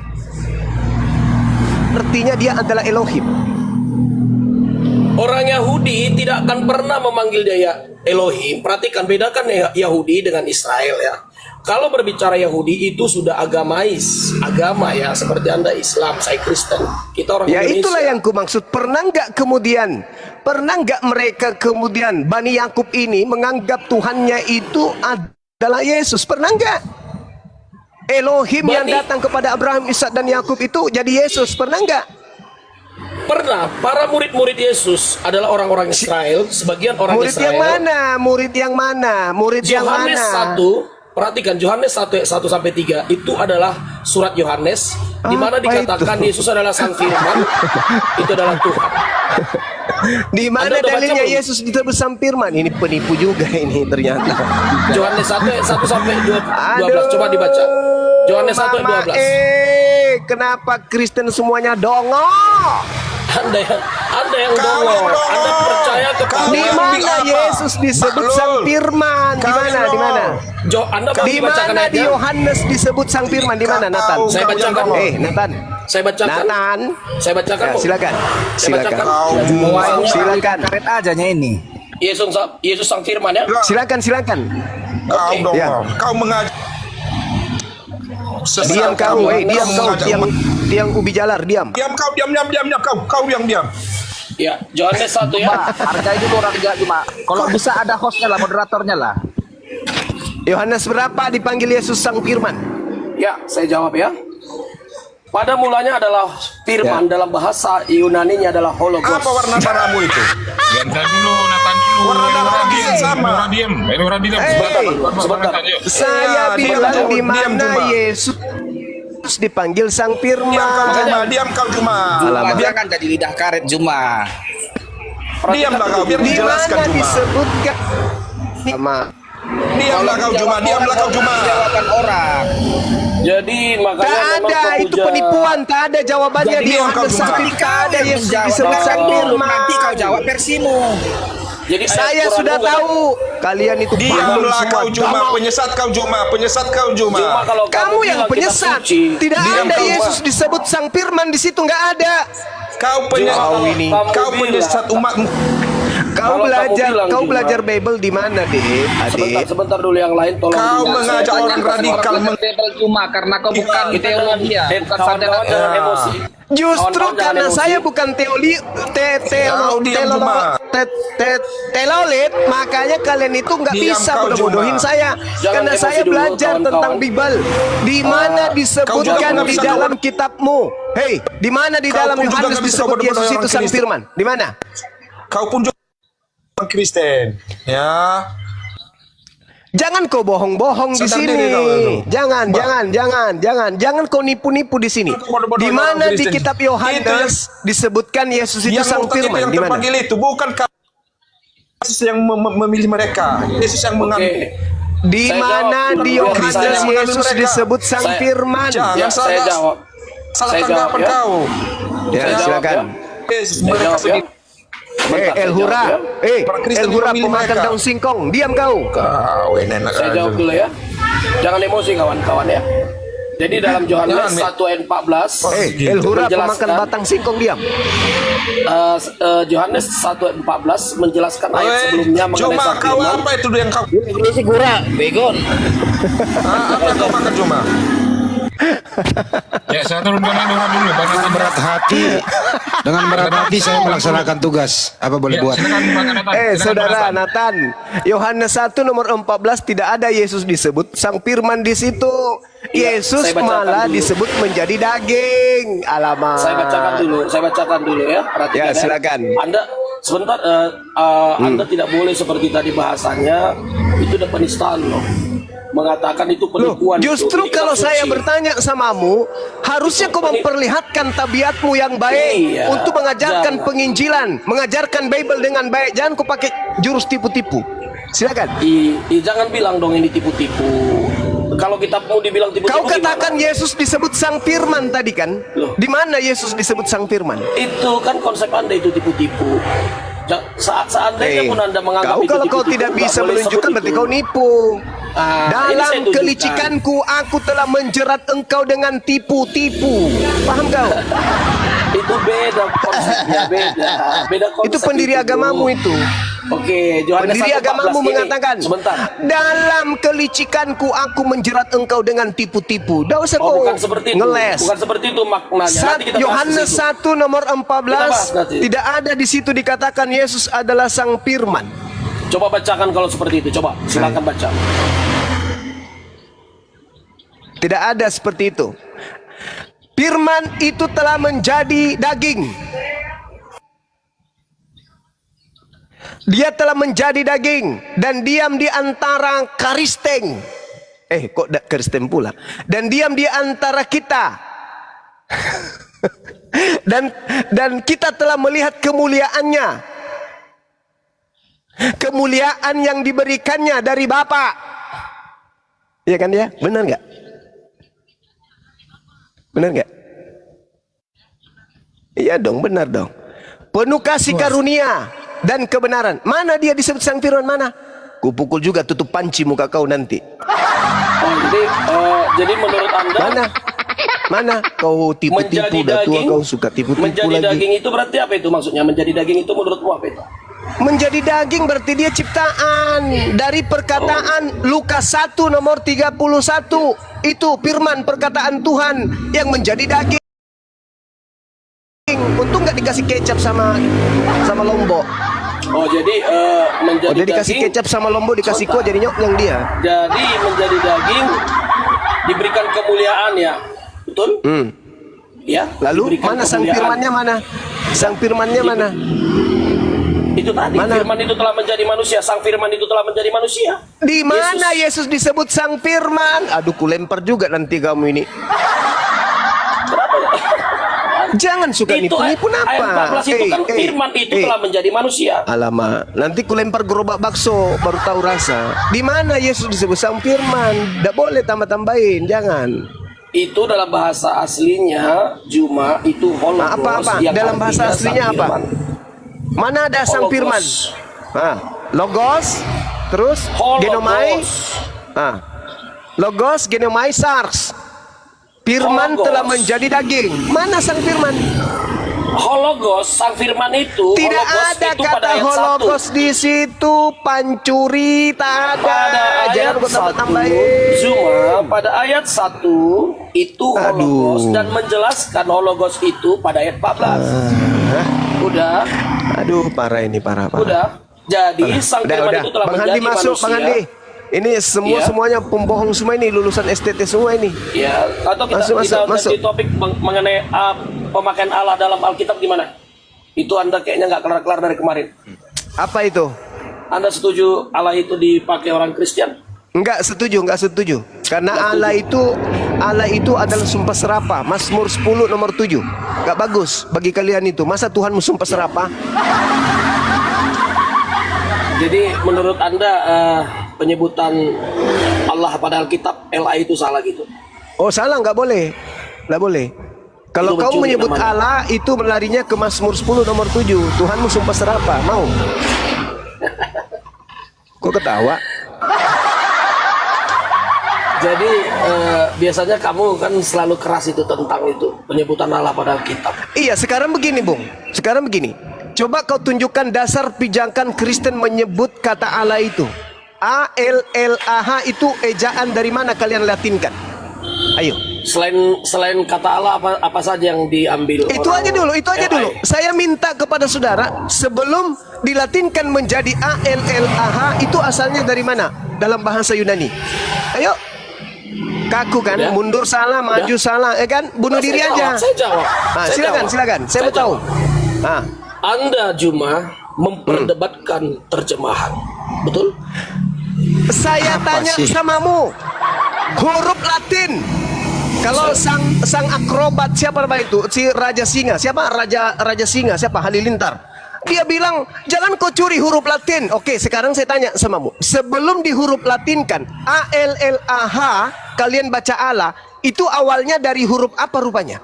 artinya dia adalah Elohim? Orang Yahudi tidak akan pernah memanggil dia Elohim. Perhatikan, bedakan Yahudi dengan Israel ya. Kalau berbicara Yahudi itu sudah agamais, agama ya, seperti Anda Islam, saya Kristen, kita orang Ya Indonesia. itulah yang ku maksud. Pernah nggak mereka kemudian Bani Yakub ini menganggap Tuhannya itu adalah Yesus? Pernah nggak? Elohim yang datang kepada Abraham, Ishak dan Yakub itu jadi Yesus? Pernah nggak? Pernah, para murid-murid Yesus adalah orang-orang Israel, sebagian orang Murid Israel. yang mana? Murid yang mana? Murid yang Yohanes mana? 1, perhatikan Yohanes 1 ayat 1 sampai 3 itu adalah surat Yohanes di mana Apa dikatakan itu? Yesus adalah Sang Firman, itu adalah Tuhan. Di mana Anda udah baca dalilnya belum? Yesus disebut sang firman? Ini penipu juga ini ternyata. Yohanes 1 ayat 1 sampai 12. Coba dibaca. Yohanes 1 ayat Mama, 12. kenapa Kristen semuanya dongo? Anda yang dongo. Anda percaya kepada Di Kau mana apa? Yesus disebut Maklul. sang firman? Di Kau mana? yang Di mana? Anda baru Di dibacakan mana di ayatnya. Yohanes disebut sang firman? Di mana, Nathan? Saya bacakan. Nathan. Saya bacakan. Nathan. Saya bacakan. Ya, kok. silakan. Saya bacakan. Silakan. Karet aja ini. Yesus sang firman ya. Silakan. Kau dong, Ya. kau mengajak. Diam kau, diam kau, tiang ubi jalar, diam. Diam kau, diam, kau diam. Ya, Yohanes 1 ya. Hargai dulu orang enggak cuma. Kalau bisa ada hostnya lah, moderatornya lah. Yohanes berapa dipanggil Yesus sang firman? Ya, saya jawab ya. Pada mulanya adalah firman, dalam bahasa Yunani-nya adalah hologos. Apa warna darahmu itu? Natan dulu, Natan dulu. Warna darah Elora dia sama. diem. Elora diem. Sebentar. Saya bilang diam, di diam, mana Juma. Yesus dipanggil sang Diam kau firman. cuma. Dia kan jadi lidah karet cuma. Diamlah kau, biar Di dijelaskan mana cuma. disebutkan sama Diamlah kau cuma. Jawaban orang. Jadi makanya tak memang ada, itu pemuja- penipuan, tak ada jawabannya Jadi di diam kau Yohanes cuma. 1, tak ada Yesus Jawab disebut sang dulu, firman. nanti kau jawab versimu. Jadi ayat Saya Quran sudah juga- tahu kalian itu paham Diamlah semua. kau cuma, penyesat kau cuma. Cuma kalau Kamu yang bilang kita penyesat. suci, Tidak Diam ada kau, Yesus Pak. disebut sang firman di situ, nggak ada. Kau penyesat, Kau ini. kau penyesat umatmu. Kau Kalau belajar, kamu bilang kau cuma- belajar Bible di mana, Dek? Adik. Sebentar dulu yang lain tolong. Kau dijelaskan. mengajak orang radikal Tebel cuma karena kau bukan teologi ya, bukan Kawan-kawan jangan Ya. emosi. Justru Kawan-kawan jangan karena emosi. saya bukan Kau diam, Juma. telolit, makanya kalian itu nggak Diam bisa kau, bodoh-bodohin Juma. saya. Jangan Karena emosi saya dulu, belajar kawan-kawan. tentang Bible. Di mana kau juga disebutkan nggak di bisa dalam kitabmu? Hei, di mana di Kau dalam pun juga Yohanes nggak bisa disebut bodoh-bodohin Yesus orang itu sang Kristen. firman? Di mana? Kau pun juga orang Kristen. Ya. Jangan kau bohong-bohong di Sadar sini. diri kau, Aldo. Jangan kau nipu-nipu di sini. Kau bodoh-bodoh Di orang mana di Kristen. kitab Itu Yohanes disebutkan Yesus itu Yang sang murtad itu firman? yang Di mana? terpanggil itu bukan Yesus yang memilih mereka. Yesus yang mengambil. Di Saya mana jawab. di Saya Yohanes mengambil Yesus mereka. disebut sang Saya- firman? Jangan Ya, saya jawab. Salah Saya jawab, tanggapan ya. kau. Ya, Saya jawab, silakan. Yesus Saya mereka jawab ya. sendiri. Bentar, El saya Hura, jawab ya. Orang Kristen El Hura memilih pemakan mereka. daun singkong. Diam kau. Kau enak Saya aja. jawab dulu ya. Jangan emosi kawan-kawan ya. Jadi dalam Yohanes Jangan, Mi. 1 ayat 14 El Hura menjelaskan- pemakan batang singkong. Diam. Yohanes 1 ayat 14 menjelaskan ayat Weh, sebelumnya mengenai Cuma sang kau firman. apa itu yang kau Ini sih gura, begon. apa yang kau makan cuma? Ya, saya turunkan Elora dulu. Dengan berat hati, dengan berat hati saya melaksanakan tugas. Apa boleh buat? Saudara Nathan, Yohanes 1 nomor 14 tidak ada Yesus disebut sang firman di situ. Iya, Yesus saya bacakan malah dulu. disebut menjadi daging. Alamak. Saya bacakan dulu ya. Perhatikan Ya, silakan. Anda sebentar Anda tidak boleh seperti tadi bahasanya itu udah penistaan loh. Mengatakan itu Loh, penipuan. justru itu. Ini kalau kitab saya suci. bertanya samamu, harusnya kau memperlihatkan tabiatmu yang baik Iya, untuk mengajarkan jangan. penginjilan, mengajarkan Bible dengan baik. Jangan kau pakai jurus tipu-tipu. Silakan. Jangan bilang dong ini tipu-tipu. Kalau kita mau dibilang tipu-tipu Kau gimana? katakan Yesus disebut sang firman tadi kan? Loh. Di mana Yesus disebut sang firman? Itu kan konsep Anda itu tipu-tipu. Seandainya pun Anda menganggap kau itu kalau kau tipu-tipu, tidak nggak bisa boleh menunjukkan sebut berarti itu. kau nipu. Ini saya Dalam tunjukkan. kelicikanku aku telah menjerat engkau dengan tipu-tipu. Paham kau? Itu beda konsepnya, beda konsep. Itu pendiri agamamu itu. Oke, Yohanes Pendiri 1:14 agamamu ini. mengatakan, Sebentar. dalam kelicikanku aku menjerat engkau dengan tipu-tipu. Tidak usah Oh, kau bukan seperti itu. ngeles. Bukan seperti itu maknanya. Nanti kita bahas Yohanes di situ. 1 nomor Kita bahas 14 nanti. tidak ada di situ dikatakan Yesus adalah sang firman. Coba bacakan kalau seperti itu. Coba, silakan baca. Tidak ada seperti itu. Firman itu telah menjadi daging. Dia telah menjadi daging dan diam di antara karisteng. Kok Kristen pula? Dan diam di antara kita. Dan kita telah melihat kemuliaannya. Kemuliaan yang diberikannya dari Bapa. Iya kan ya? Benar nggak? Benar nggak? Iya dong, benar dong. Penuh kasih karunia dan kebenaran. Mana dia disebut Sang Firman, mana? Kupukul juga tutup panci muka kau nanti. Oh, jadi menurut Anda Mana kau tipu-tipu, udah tua kau suka tipu-tipu menjadi lagi. daging itu berarti apa itu maksudnya? Menjadi daging itu menurutmu apa itu? Menjadi daging berarti dia ciptaan dari perkataan Lukas 1 nomor 31. Itu firman perkataan Tuhan yang menjadi daging. Untung nggak dikasih kecap sama lombok. Oh, jadi menjadi Dia dikasih daging. kecap sama lombok, dikasih kuah jadi nyok dia. Jadi menjadi daging diberikan kemuliaan ya. Betul? Ya. Lalu diberikan mana sang kemuliaan. firmannya mana? Sang firmannya mana? Itu tadi Mana? firman itu telah menjadi manusia. Sang firman itu telah menjadi manusia. Di mana Yesus disebut sang firman? Aduh, ku lempar juga nanti kamu ini. Jangan suka Itu nipu-nipu ayat apa? 14 itu kan firman itu telah menjadi manusia. Alamak, nanti ku lempar gerobak bakso baru tahu rasa. Di mana Yesus disebut sang firman? Tidak boleh tambah-tambahin, jangan. Itu dalam bahasa aslinya Juma itu hologos. Apa-apa? Yang Dalam bahasa artinya aslinya sang apa? firman. Mana ada sang Hologos. firman? Logos, terus Hologos. genomai. Logos, genomai, sars. Firman Hologos. telah menjadi daging. Mana sang firman? Hologos, sang firman itu. Tidak hologos ada itu pada kata ayat hologos 1. di situ, pancuri tak ada. Pada ayat Jangan kau 1 tambah-tambahin. Zuma pada ayat 1 itu hologos Aduh. dan menjelaskan hologos itu pada ayat 14. Udah, Aduh, parah ini, parah. udah. Jadi sang firman itu telah Bang menjadi Handi masuk, manusia. Bang Handi. Ini Iya. semuanya pembohong semua ini, lulusan STT semua ini. Ya, atau kita Masuk. ganti topik mengenai pemakaian Allah dalam Alkitab gimana? Itu Anda kayaknya nggak kelar-kelar dari kemarin. Apa itu? Anda setuju Allah itu dipakai orang Kristen? Enggak setuju. Karena Allah itu adalah sumpah serapah. Mazmur 10 nomor 7. Enggak bagus bagi kalian itu. Masa Tuhanmu sumpah serapah? Jadi menurut Anda penyebutan Allah pada Alkitab LA itu salah gitu? Oh, salah, enggak boleh. Enggak boleh. Kalau Itu kau mencuri menyebut namanya. Allah itu melarinya ke Mazmur 10 nomor 7. Tuhanmu sumpah serapah. Mau? Kok ketawa? Jadi biasanya kamu kan selalu keras itu tentang itu penyebutan Allah pada Alkitab. Iya, sekarang begini, Bung. Sekarang begini. Coba kau tunjukkan dasar pijakan Kristen menyebut kata Allah itu. A-L-L-A-H itu ejaan dari mana kalian latinkan? Ayo. Selain kata Allah apa saja yang diambil? Itu orang aja dulu. LA? Saya minta kepada saudara, sebelum dilatinkan menjadi A-L-L-A-H itu asalnya dari mana? Dalam bahasa Yunani. Ayo. Kaku kan, Udah. mundur salah, maju salah, kan? Bunuh diri aja. Saya jawab. Silakan. Saya mau tahu. jawab. Anda Juma memperdebatkan terjemahan, betul? Saya tanya samamu, huruf Latin. Kalau sang akrobat siapa nama itu? Si Raja Singa. Siapa Raja Singa? Siapa? Halilintar. Dia bilang, jangan kau curi huruf Latin. Oke, sekarang saya tanya samamu. Sebelum di huruf Latinkan, A-L-L-A-H, kalian baca Allah, itu awalnya dari huruf apa rupanya?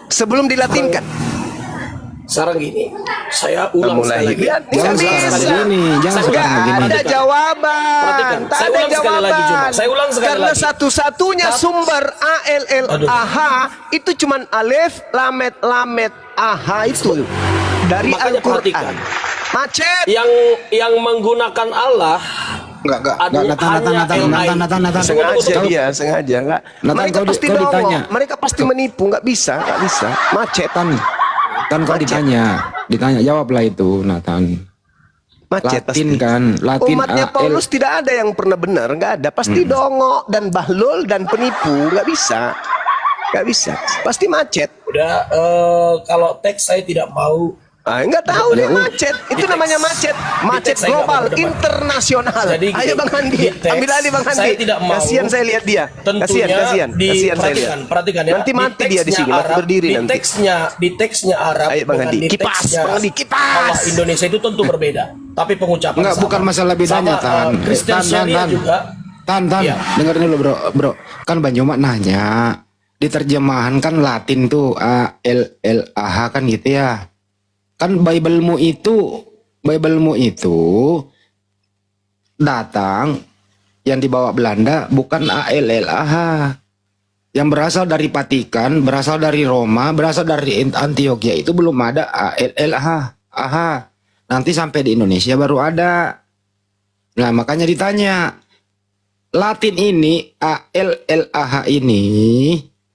Sebelum dilatinkan. Sekarang gini, saya ulang sekali lagi. Jangan ada jawaban. Perhatikan, Tak saya ada ulang sekali lagi, Juma. jawaban. Saya ulang sekali Karena lagi. satu-satunya sumber A-L-L-A-H itu cuman alif, lamet, AH itu. Dari Makanya Al-Quran. perhatikan. Macet. Yang menggunakan Allah Enggak. Sengaja Kau- dia, sengaja enggak. Nathan, Mereka kau pasti ditanya. dongok. Mereka pasti menipu, enggak bisa. Macet. Kan kau ditanya jawablah itu Nathan. Macet Latin pasti. kan, Latin Umatnya Paulus tidak ada yang pernah benar, enggak ada. Pasti dongok dan bahlul dan penipu, enggak bisa. Enggak bisa. Pasti macet. udah kalau teks saya tidak mau Enggak tahu dia macet. Itu namanya macet. Macet teks saya nggak global, mau berdebat. internasional. Jadi gini, Ayo Bang Andi, di teks, ambil alih Bang Andi. saya tidak mau. Kasihan saya lihat dia. Tentunya Kasihan saya lihat. perhatikan ya. Nanti mati dia di teksnya sini, mati Arab, berdiri di nanti. teksnya Arab. Ayo, Bang dengan Andi, di kipas, teksnya Bang Andi, kipas. Allah Indonesia itu tentu berbeda. Tapi pengucapan Enggak, sama. bukan masalah bedanya, Sama, Tan. Kristen Syariah juga. Tan, Iya. dengerin dulu bro. Kan Bang Joma nanya, di terjemahan kan Latin tuh ALLAH kan gitu ya. Kan Bible-mu itu datang yang dibawa Belanda bukan ALLAH. Yang berasal dari Vatikan, berasal dari Roma, berasal dari Antioquia itu belum ada ALLAH. Nanti sampai di Indonesia baru ada. Nah, makanya ditanya, Latin ini, ALLAH ini,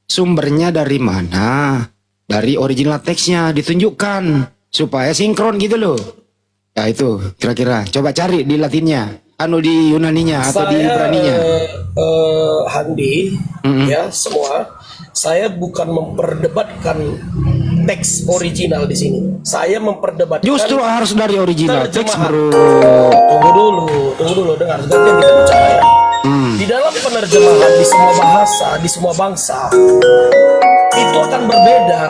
sumbernya dari mana? Dari original teksnya, ditunjukkan. Supaya sinkron gitu loh. Ya itu, kira-kira. Coba cari di Latinnya. Di Yunaninya atau di Ibraninya. Handi, ya semua. Saya bukan memperdebatkan teks original di sini. Saya memperdebatkan. Justru harus dari original teks, terjemahan. bro. Tunggu dulu, dengar. Gantian kita bicara ya. Di dalam penerjemahan di semua bahasa, di semua bangsa, itu akan berbeda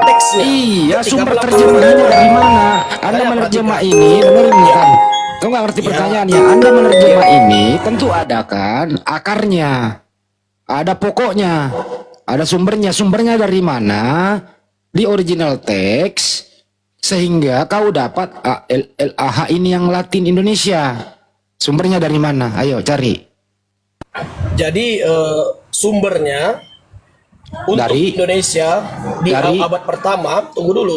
teksnya. Iya, Ketika sumber melakukan terjemahannya dari mana? Anda Saya menerjemah perhatikan. ini, dengerin Ya. kan? Kau nggak ngerti pertanyaannya? Anda menerjemah ini, tentu ada kan akarnya, ada pokoknya, ada sumbernya. Sumbernya dari mana? Di original teks, sehingga kau dapat ALLAH ini yang Latin Indonesia. Sumbernya dari mana? Ayo cari. Jadi sumbernya untuk Dari- Indonesia di dari- abad pertama. Tunggu dulu.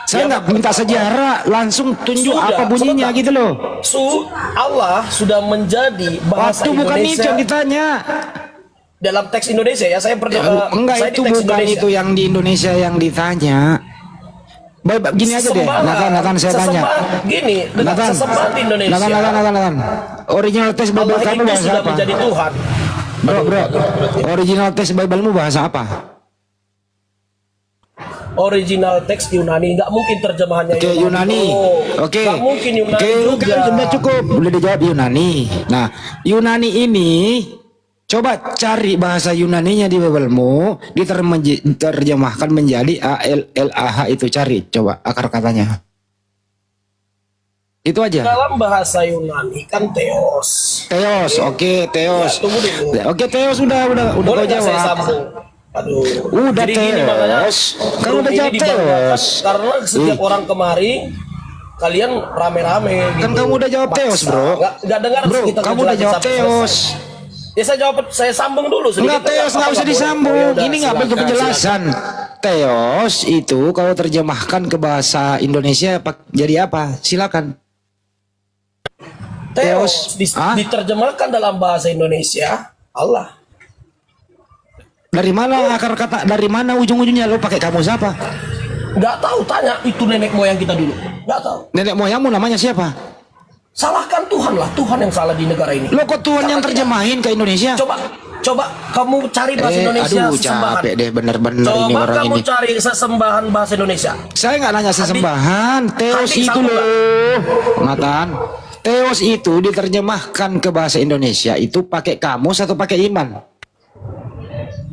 Saya Di nggak abad minta pertama, sejarah, langsung tunjuk Sudah, apa bunyinya sebentar. gitu loh. Allah sudah menjadi bahasa Waktu bukan itu Indonesia yang ditanya. dalam teks Indonesia ya. Saya Enggak, saya itu di teks bukan Indonesia. itu yang di Indonesia yang ditanya. Baik, gini aja deh. Nathan, saya tanya. Gini, Nathan, sesembahan di Indonesia. Nathan. Original teks Bible Allah kamu itu bahasa sudah apa? menjadi Tuhan. Bro. Original teks Bible-mu bahasa apa? Original teks Yunani, nggak mungkin terjemahannya Oke, Yunani. Oke. Nggak mungkin Yunani Oke, juga. sudah cukup. Udah dijawab Yunani. Nah, Yunani ini coba cari bahasa Yunaninya di Bible-mu, diterjemahkan menjadi ALLAH itu, cari coba akar katanya. Itu aja. Dalam bahasa Yunani kan Theos. Theos, oke, Theos. Ya, tunggu dulu. Oke, Theos udah Boleh kau nggak saya jawab. sambung? Aduh. Udah, Jadi gini makanya Theos. Kamu grup udah ini jawab dibanggakan Theos. karena setiap orang kemari kalian rame-rame gitu. Kan kamu udah jawab Maksa. Theos, bro. Nggak dengar Bro, kita kamu udah ngejelasin jawab sampai Theos. selesai. Ya saya sambung dulu sedikit. Enggak, Theos nggak usah disambung. Ini nggak perlu penjelasan. Theos itu kalau terjemahkan ke bahasa Indonesia jadi apa? Silakan. Theos Hah? diterjemahkan dalam bahasa Indonesia Allah. Dari mana akar kata? Dari mana ujung-ujungnya? Lo pakai kamus apa? Nggak tahu, tanya itu nenek moyang kita dulu. Nggak tahu. Nenek moyangmu namanya siapa? Salahkan Tuhan lah, Tuhan yang salah di negara ini. Lo kok Tuhan yang terjemahin ke Indonesia? Coba kamu cari bahasa Indonesia aduh, sesembahan. capek deh bener-bener ini Coba orang kamu ini. cari sesembahan bahasa Indonesia. Saya nggak nanya sesembahan. Theos Hadi itu sambung, loh, Nathan. Theos itu diterjemahkan ke bahasa Indonesia itu pakai kamus atau pakai iman?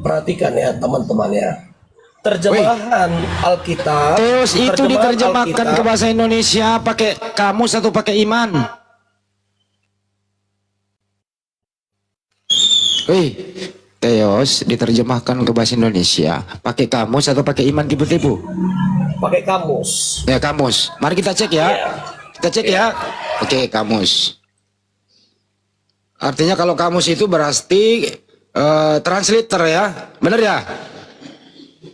Perhatikan ya teman-teman ya. Terjemahan Alkitab. Theos itu terjemahan diterjemahkan Alkitab, ke bahasa Indonesia pakai kamus atau pakai iman? Theos diterjemahkan ke bahasa Indonesia pakai kamus atau pakai iman tipu-tipu? pakai kamus. Ya, kamus. Mari kita cek ya. Kita cek ya. Oke, kamus. Artinya kalau kamus itu berarti translator ya. Benar ya?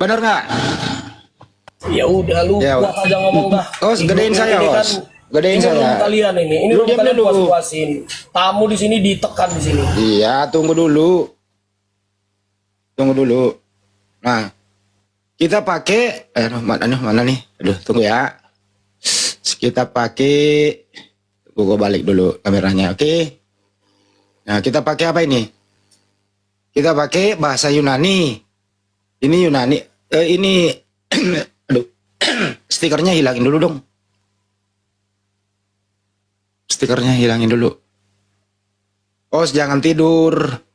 Benar nggak? Ya udah lu Ya, kuat aja ngomong dah. Oh, gedein Ini saya, kan- Bos. Gedein ini saya. room kalian ini. Ini Lu room diam kalian dulu. puas-puasin. Tamu di sini ditekan di sini. Iya, tunggu dulu. Tunggu dulu. Nah, kita pakai mana nih? Aduh, tunggu ya. Kita pakai gua balik dulu kameranya, oke? Nah, kita pakai apa ini? Kita pakai bahasa Yunani. Ini Yunani. Ini aduh, Stikernya hilangin dulu dong. Stikernya hilangin dulu. Os, jangan tidur.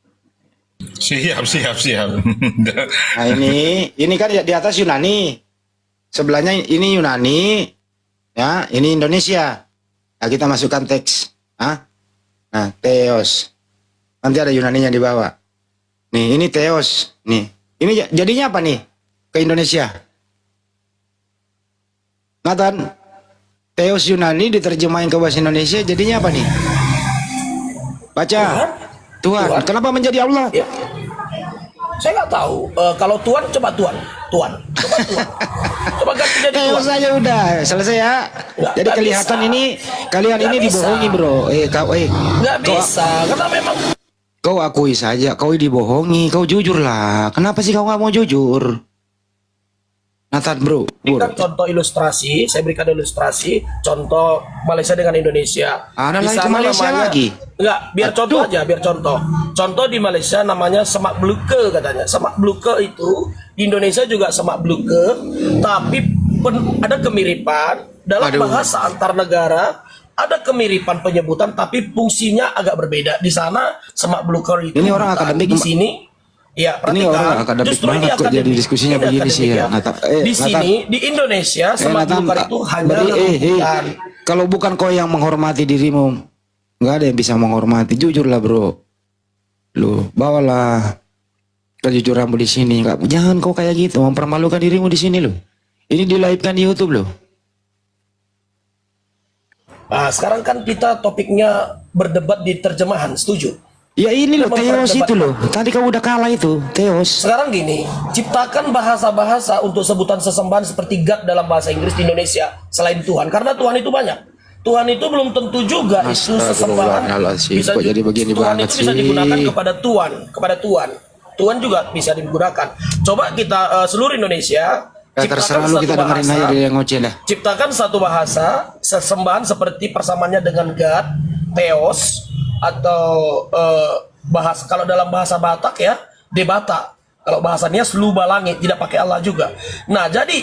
Siap. Nah ini kan di atas Yunani. Sebelahnya ini Yunani. Ya, ini Indonesia. Nah, kita masukkan teks. Hah? Nah, Theos. Nanti ada Yunaninya di bawah. Nih, ini Theos. Nih. Ini jadinya apa nih? Ke Indonesia. Nathan, Theos Yunani diterjemahin ke bahasa Indonesia jadinya apa nih? Baca. Tuhan. Kenapa menjadi Allah? Ya. Saya nggak tahu. Kalau Tuhan, coba Tuhan. Coba Tuhan. Coba ganti jadi Tuhan. Theos aja udah selesai ya. Jadi nggak kelihatan bisa. kalian Nggak ini bisa. dibohongi bro. Nggak bisa, karena memang Kau akui saja, kau dibohongi, kau jujur lah. Kenapa sih kau nggak mau jujur? Nathan bro, berikan contoh ilustrasi. Saya berikan ilustrasi. Contoh Malaysia dengan Indonesia. Ada Di lagi ke sana Malaysia lagi? Enggak, biar contoh aja, biar contoh. Contoh di Malaysia namanya semak beluke katanya. Semak beluke itu di Indonesia juga semak beluke, tapi ada kemiripan dalam bahasa antar negara. Ada kemiripan penyebutan, tapi fungsinya agak berbeda. Di sana semak beluke itu. Ini orang akademik. Di sini, ya Ini orang akademik justru ini banget kok jadi akademik. diskusinya Ini begini sih ya. akademik di sini di Indonesia semak belukar itu hanya rebutan. Kalau bukan kau yang menghormati dirimu, nggak ada yang bisa menghormati. Jujurlah bro, lu bawalah kejujuranmu di sini. Jangan kau kayak gitu mempermalukan dirimu di sini lo. Ini di-live-kan di YouTube lo. Nah, sekarang kan kita topiknya berdebat di terjemahan, setuju? Ya ini loh Theos memperdebatkan. itu loh. Tadi kau udah kalah itu Theos. Sekarang gini, ciptakan bahasa-bahasa untuk sebutan sesembahan seperti God dalam bahasa Inggris di Indonesia selain Tuhan, karena Tuhan itu banyak. Tuhan itu belum tentu juga itu sesembahan. Astagfirullahaladzim, kok jadi begini Tuhan banget itu bisa sih? digunakan kepada Tuhan, Tuhan juga bisa digunakan. Coba kita seluruh Indonesia. Ya, terserah lu, kita dengerin aja dia yang ngoceh dah. Ciptakan satu bahasa sesembahan seperti persamaannya dengan God, Theos, atau bahasa kalau dalam bahasa Batak ya Debata. Kalau bahasanya Sluba Langit, tidak pakai Allah juga. Nah, jadi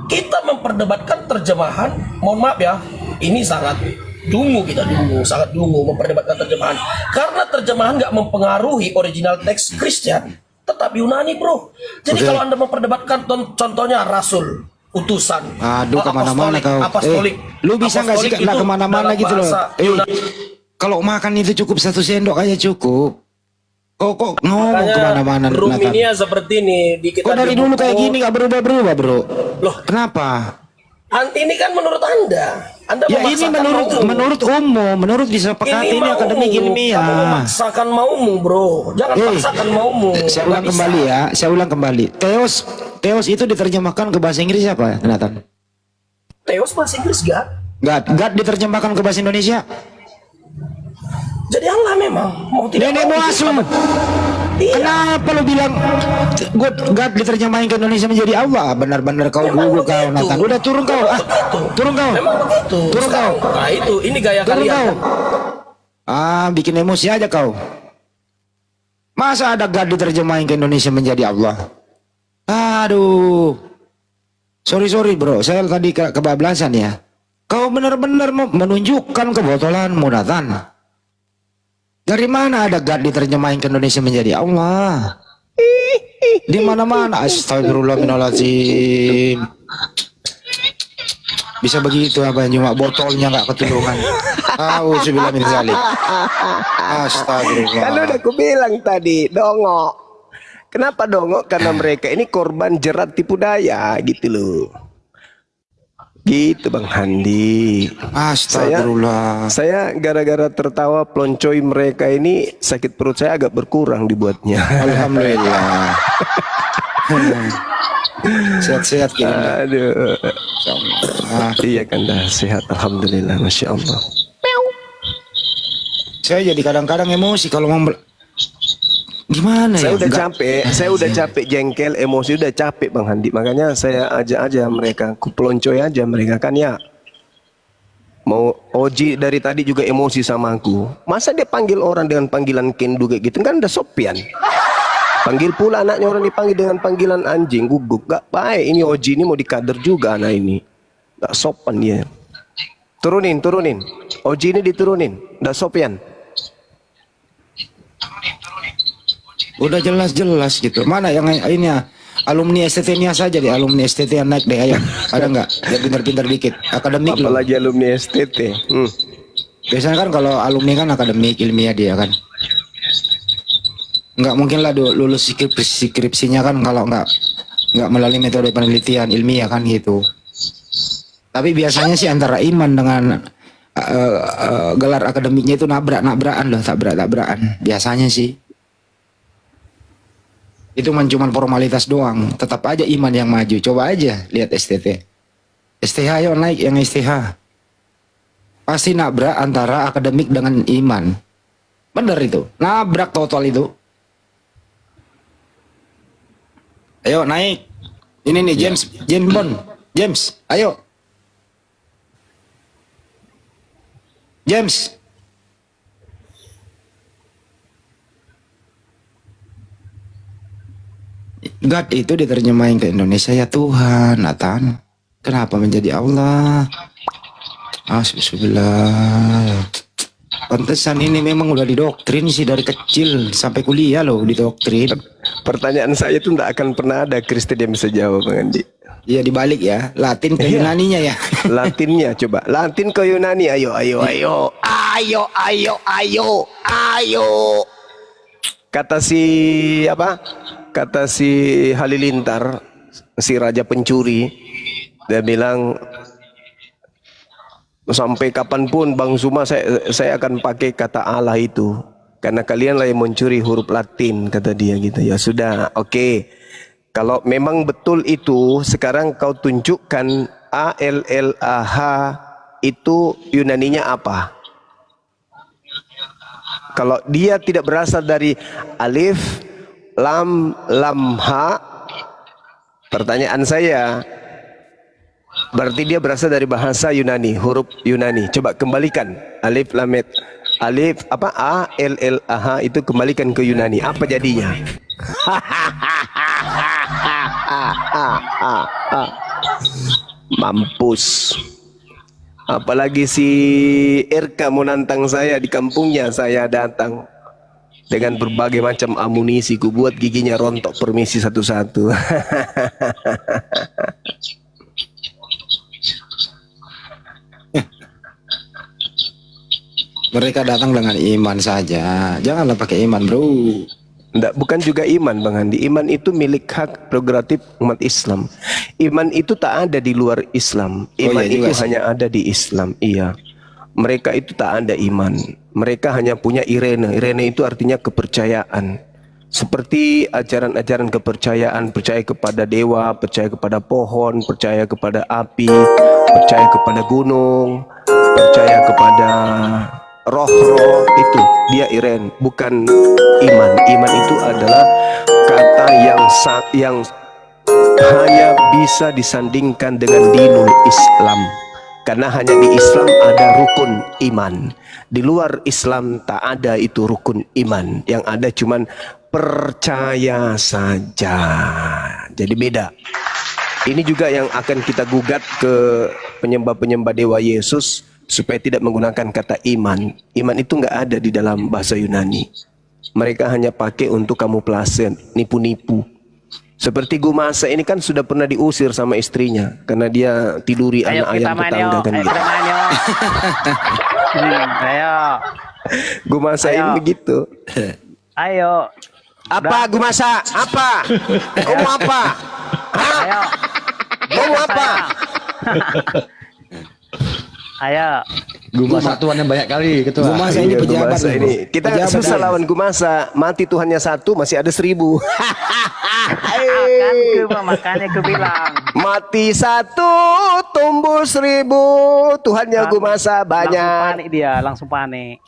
kita memperdebatkan terjemahan. Mohon maaf ya, ini sangat sangat dungu memperdebatkan terjemahan. Karena terjemahan nggak mempengaruhi original teks Kristen. Tetap Yunani bro. Jadi kalau Anda memperdebatkan contohnya Rasul, utusan, Aduh kemana-mana kau. apostolik. Lu bisa nggak sih nggak kemana-mana gitu loh. Kalau makan itu cukup 1 sendok aja cukup. Kok ngomong kemana-mana? Ruminya seperti ini. Kok dari dulu kayak gini nggak berubah-berubah bro? Loh, kenapa? Ini kan menurut Anda. Anda Ya ini menurut umum, menurut disepakati ini akademik ilmiah. Kamu memaksakan maumu bro. Jangan paksakan maumu. Saya ulang kembali ya, saya ulang kembali. Theos itu diterjemahkan ke bahasa Inggris apa, Nathan? Theos bahasa Inggris God diterjemahkan ke bahasa Indonesia. Jadi Allah memang mau tidak Nenek mau. moasu. Iya. Kenapa lu bilang God diterjemahin ke Indonesia menjadi Allah? Benar-benar kau gugu kau, Nathan. Udah turun kau. Turun kau. Memang begitu. Turun kau. Nah itu, ini gaya Turun kau. kalian. Bikin emosi aja kau. Masa ada God diterjemahin ke Indonesia menjadi Allah? Aduh. Sorry bro, saya tadi kebablasan ya. Kau benar-benar menunjukkan kebotolanmu, Nathan. Dari mana ada God diterjemahin ke Indonesia menjadi Allah? Di mana-mana. Astagfirullahaladzim. Bisa begitu apa cuma botolnya nggak ketulungan. Auzubillah min zalik. Astagfirullah. Kan udah aku bilang tadi, dongok. Kenapa dongok? Karena mereka ini korban jerat tipu daya gitu loh. Gitu Bang Handi. Astagfirullah. Saya gara-gara tertawa peloncoy mereka ini sakit perut saya agak berkurang dibuatnya. Alhamdulillah. Sehat-sehat kita. Aduh. Iya kan dah sehat alhamdulillah, masya Allah. Saya jadi kadang-kadang emosi kalau gimana Saya ya? saya udah capek jengkel, emosi udah capek Bang Handi. Makanya saya ajak aja mereka, ku peloncoy aja mereka kan ya. Mau Oji dari tadi juga emosi sama aku. Masa dia panggil orang dengan panggilan Kendu kayak gitu, kan udah Sopian. Panggil pula anaknya orang dipanggil dengan panggilan anjing, guguk. Gak baik, ini Oji ini mau dikader juga anak ini. Gak sopan dia. Turunin. Oji ini diturunin. Gak sopan. Udah jelas-jelas gitu. Mana yang ini ya? Alumni STT-nya saja deh, alumni STT yang naik deh, ayo. Ada nggak? Biar pintar-pintar dikit. Akademik loh. Apalagi alumni STT. Biasanya kan kalau alumni kan akademik ilmiah dia kan. Nggak mungkin lah lulus skripsinya kan kalau nggak melalui metode penelitian ilmiah kan gitu. Tapi biasanya sih antara iman dengan gelar akademiknya itu nabrak-nabrakan loh, tabrak-tabrakan. Biasanya sih. Itu cuma formalitas doang. Tetap aja iman yang maju. Coba aja lihat STT. STH ayo naik yang STH. Pasti nabrak antara akademik dengan iman. Bener itu. Nabrak total itu. Ayo naik. Ini nih James Bond. James, ayo. James. God itu diterjemahin ke Indonesia ya Tuhan, Nathan. Kenapa menjadi Allah? Alhamdulillah. Pantesan ini memang udah didoktrin sih dari kecil sampai kuliah loh didoktrin. Pertanyaan saya tuh tidak akan pernah ada Kristen yang bisa jawab, Bang Andi. Iya dibalik ya, Latin ke Yunaninya ya. Latinnya coba, Latin ke Yunani, ayo. Kata si Halilintar, si raja pencuri, dia bilang sampai kapanpun Bang Suma saya akan pakai kata Allah itu karena kalianlah yang mencuri huruf Latin, kata dia gitu. Ya sudah, oke. Kalau memang betul itu, sekarang kau tunjukkan ALLAH itu Yunaninya apa? Kalau dia tidak berasal dari alif, lam, ha, pertanyaan saya, berarti dia berasal dari bahasa Yunani, huruf Yunani. Coba kembalikan alif, lam, alif apa ALLAH itu kembalikan ke Yunani. Apa jadinya? Mampus. Apalagi si RK mau nantang saya di kampungnya, saya datang dengan berbagai macam amunisi, ku buat giginya rontok permisi satu-satu. Mereka datang dengan iman saja. Janganlah pakai iman, bro. Enggak, bukan juga iman, Bang Andi. Iman itu milik hak prerogatif umat Islam. Iman itu tak ada di luar Islam. Iman itu hanya ada di Islam. Iya. Mereka itu tak ada iman. Mereka hanya punya irene. Irene itu artinya kepercayaan. Seperti ajaran-ajaran kepercayaan, percaya kepada dewa, percaya kepada pohon, percaya kepada api, percaya kepada gunung, percaya kepada roh-roh, itu dia iren, bukan iman. Iman itu adalah kata yang hanya bisa disandingkan dengan dinul Islam, karena hanya di Islam ada rukun iman. Di luar Islam tak ada itu rukun iman. Yang ada cuman percaya saja. Jadi beda. Ini juga yang akan kita gugat ke penyembah-penyembah dewa Yesus, supaya tidak menggunakan kata iman. Iman itu nggak ada di dalam bahasa Yunani. Mereka hanya pakai untuk kamuflase, nipu-nipu. Seperti Gumasa ini kan sudah pernah diusir sama istrinya karena dia tiduri anak ayam tetangga kan gitu. Ayo. Gumasa ini begitu. Ayo. Apa Gumasa? Apa? Kau mau apa? Hah? Ayo. Kau mau apa? Ayo. Gumasa Tuhan yang banyak kali ketua. Gumasa ini pejabat Gumasa ini. Kita Pejabat susah ini. lawan Gumasa. Mati Tuhannya satu, masih ada 1000. Kan makanya ku bilang. Mati satu, tumbuh 1000. Tuhannya Gumasa Langsung banyak. panik dia, langsung panik.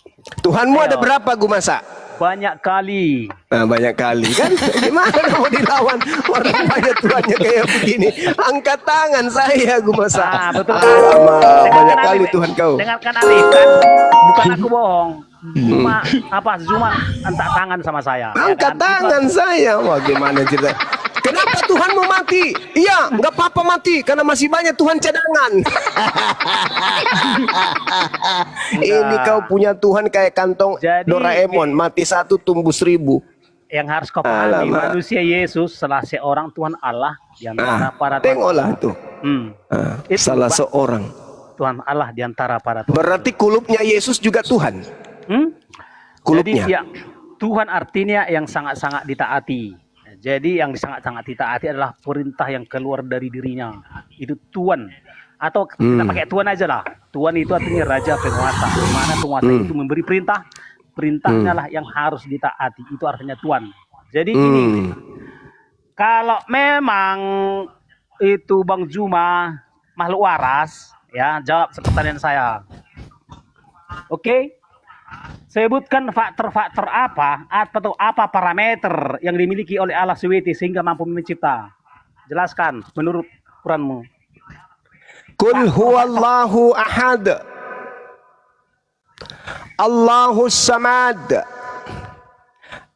Tuhanmu Ayo. ada berapa Gumasa? Banyak kali. Nah, banyak kali kan? Gimana mau dilawan orang banyak Tuhannya kayak begini? Angkat tangan saya Gumasa. Betul. Alamak, banyak Dengarkan kali Alif. Tuhan kau. Dengarkan Alif kan, bukan aku bohong. Zuma apa Zuma angkat tangan sama saya. Ya Angkat kan? tangan saya. Wah, gimana cerita? Kenapa Tuhan mau mati? Iya, nggak apa-apa mati karena masih banyak Tuhan cadangan. Ini kau punya Tuhan kayak kantong Jadi- Doraemon, mati satu tumbuh 1000. Yang harus kau pahami, Alamak. manusia Yesus salah seorang Tuhan Allah di antara para Tengoklah itu. Itu, Salah Pak. seorang. Tuhan Allah di antara para Tuhan. Berarti kulupnya Yesus juga Tuhan. Kulupnya. Jadi ya, Tuhan artinya yang sangat-sangat ditaati. Jadi yang sangat-sangat ditaati adalah perintah yang keluar dari dirinya. Itu Tuhan. Atau kita pakai Tuhan aja lah. Tuhan itu artinya raja penguasa. Di mana penguasa itu memberi perintah. Perintahnya lah yang harus ditaati. Itu artinya Tuhan. Jadi gini. Kalau memang itu Bang Zuma makhluk waras, ya jawab pertanyaan saya. Oke? Sebutkan faktor-faktor apa atau apa parameter yang dimiliki oleh Allah SWT sehingga mampu mencipta. Jelaskan menurut Quranmu. Kul huwallahu ahad. Allahus samad.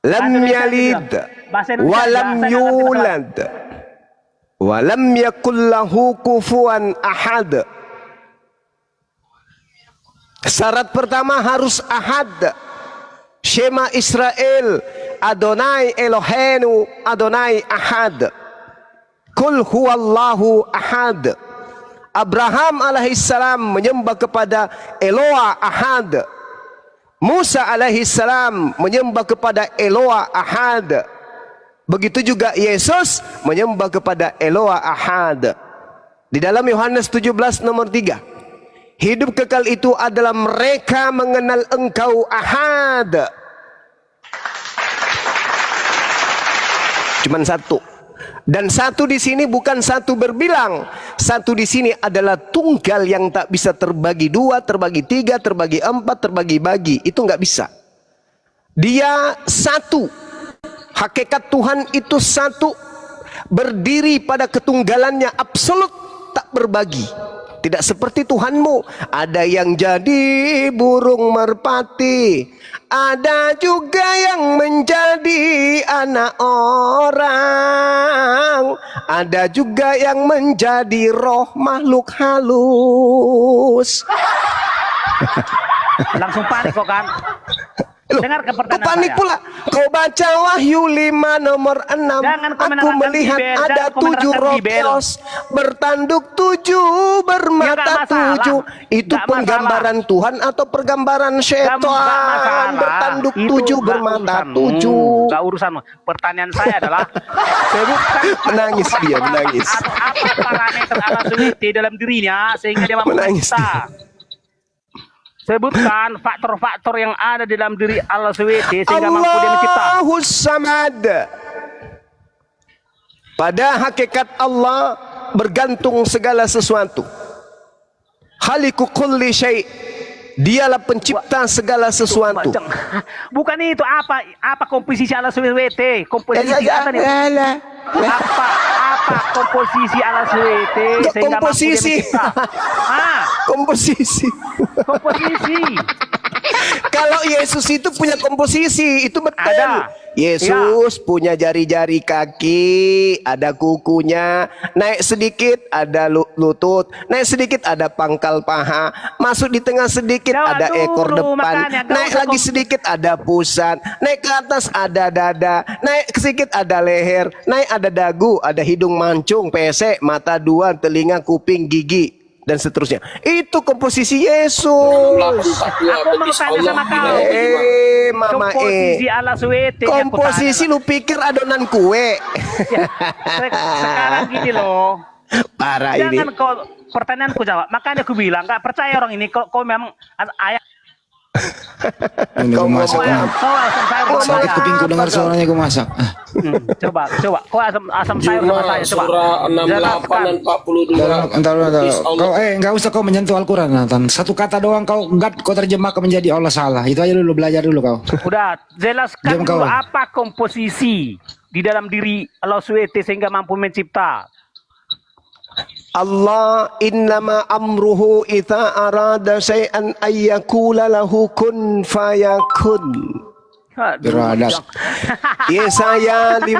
Lam yalid Bahasa Indonesia, wa lam saya nggak ngerti bahasa yulad wa lam yakul lahu kufuwan ahad. Syarat pertama harus ahad. Shema Israel, Adonai Elohenu, Adonai ahad. Kul huwallahu ahad. Abraham alaihissalam menyembah kepada Eloa ahad. Musa alaihissalam menyembah kepada Eloa ahad. Begitu juga Yesus menyembah kepada Eloa ahad. Di dalam Yohanes 17 nomor 3. Hidup kekal itu adalah mereka mengenal Engkau ahad. Cuman satu. Dan satu di sini bukan satu berbilang. Satu di sini adalah tunggal yang tak bisa terbagi dua, terbagi tiga, terbagi empat, terbagi-bagi. Itu nggak bisa. Dia satu. Hakikat Tuhan itu satu. Berdiri pada ketunggalannya absolut, tak berbagi. Tidak seperti Tuhanmu. Ada yang jadi burung merpati. Ada juga yang menjadi anak orang. Ada juga yang menjadi roh makhluk halus. Langsung panik kok kan? Loh, Dengar kau pertanyaan panik saya. pula. Kau baca Wahyu 5 nomor 6. Jangan kau Aku menerangkan melihat Bibel, ada jangan kau 7 menerangkan roh Bibel. Theos, bertanduk 7, bermata Ya, nggak masalah. 7. Itu Nggak penggambaran Tuhan atau pergambaran Nggak setan? masalah. Bertanduk Itu 7, nggak bermata urusanmu. 7. Nggak urusanmu. Pertanyaan saya adalah sebutkan Menangis dia, menangis. atau apa parameter Allah SWT dalam dirinya sehingga dia mampu Menangis mencipta. Sebutkan faktor-faktor yang ada di dalam diri Allah SWT sehingga mampu dia mencipta. Allahus samad. Pada hakikat Allah bergantung segala sesuatu. Khaliqu kulli syai'. Dialah pencipta segala sesuatu. Bukan itu apa komposisi Allah SWT? Komposisi apa nih? Apa komposisi Allah SWT Nggak, sehingga mampu dia komposisi. mencipta? Komposisi. Komposisi. Kalau Yesus itu punya komposisi, itu betul. Ada. Yesus punya jari-jari kaki, ada kukunya, naik sedikit ada lutut, naik sedikit ada pangkal paha, masuk di tengah sedikit Jawab ada ekor dulu, depan, makanya nggak naik usah lagi sedikit ada pusat, naik ke atas ada dada, naik sedikit ada leher, naik ada dagu, ada hidung mancung, pesek, mata dua, telinga, kuping, gigi, dan seterusnya. Itu komposisi Yesus. Aku mau tanya sama kau. Mama Komposisi Allah SWT. komposisi lu pikir adonan kue? Sekarang gini loh. Parah ini. Jangan kau pertanyaanku jawab. Makanya aku bilang nggak percaya orang ini. Kau memang ayah. Ini gue masak. Kau asam sayur sama Sakit saya. kupingku dengar suaranya gue masak. Coba. Kau asam sayur sama saya. Coba. Surah 68 dan 42. Entar. Is Allah. Kau nggak usah kau menyentuh Al-Quran, Nathan. Satu kata doang kau terjemahkan menjadi Allah salah. Itu aja dulu, belajar dulu kau. Udah, jelaskan Diam, dulu kawan. apa komposisi di dalam diri Allah SWT sehingga mampu mencipta. Allah innama amruhu idza arada syai'an ayyakula lahu kun fayakun. Beradas. Yesaya 55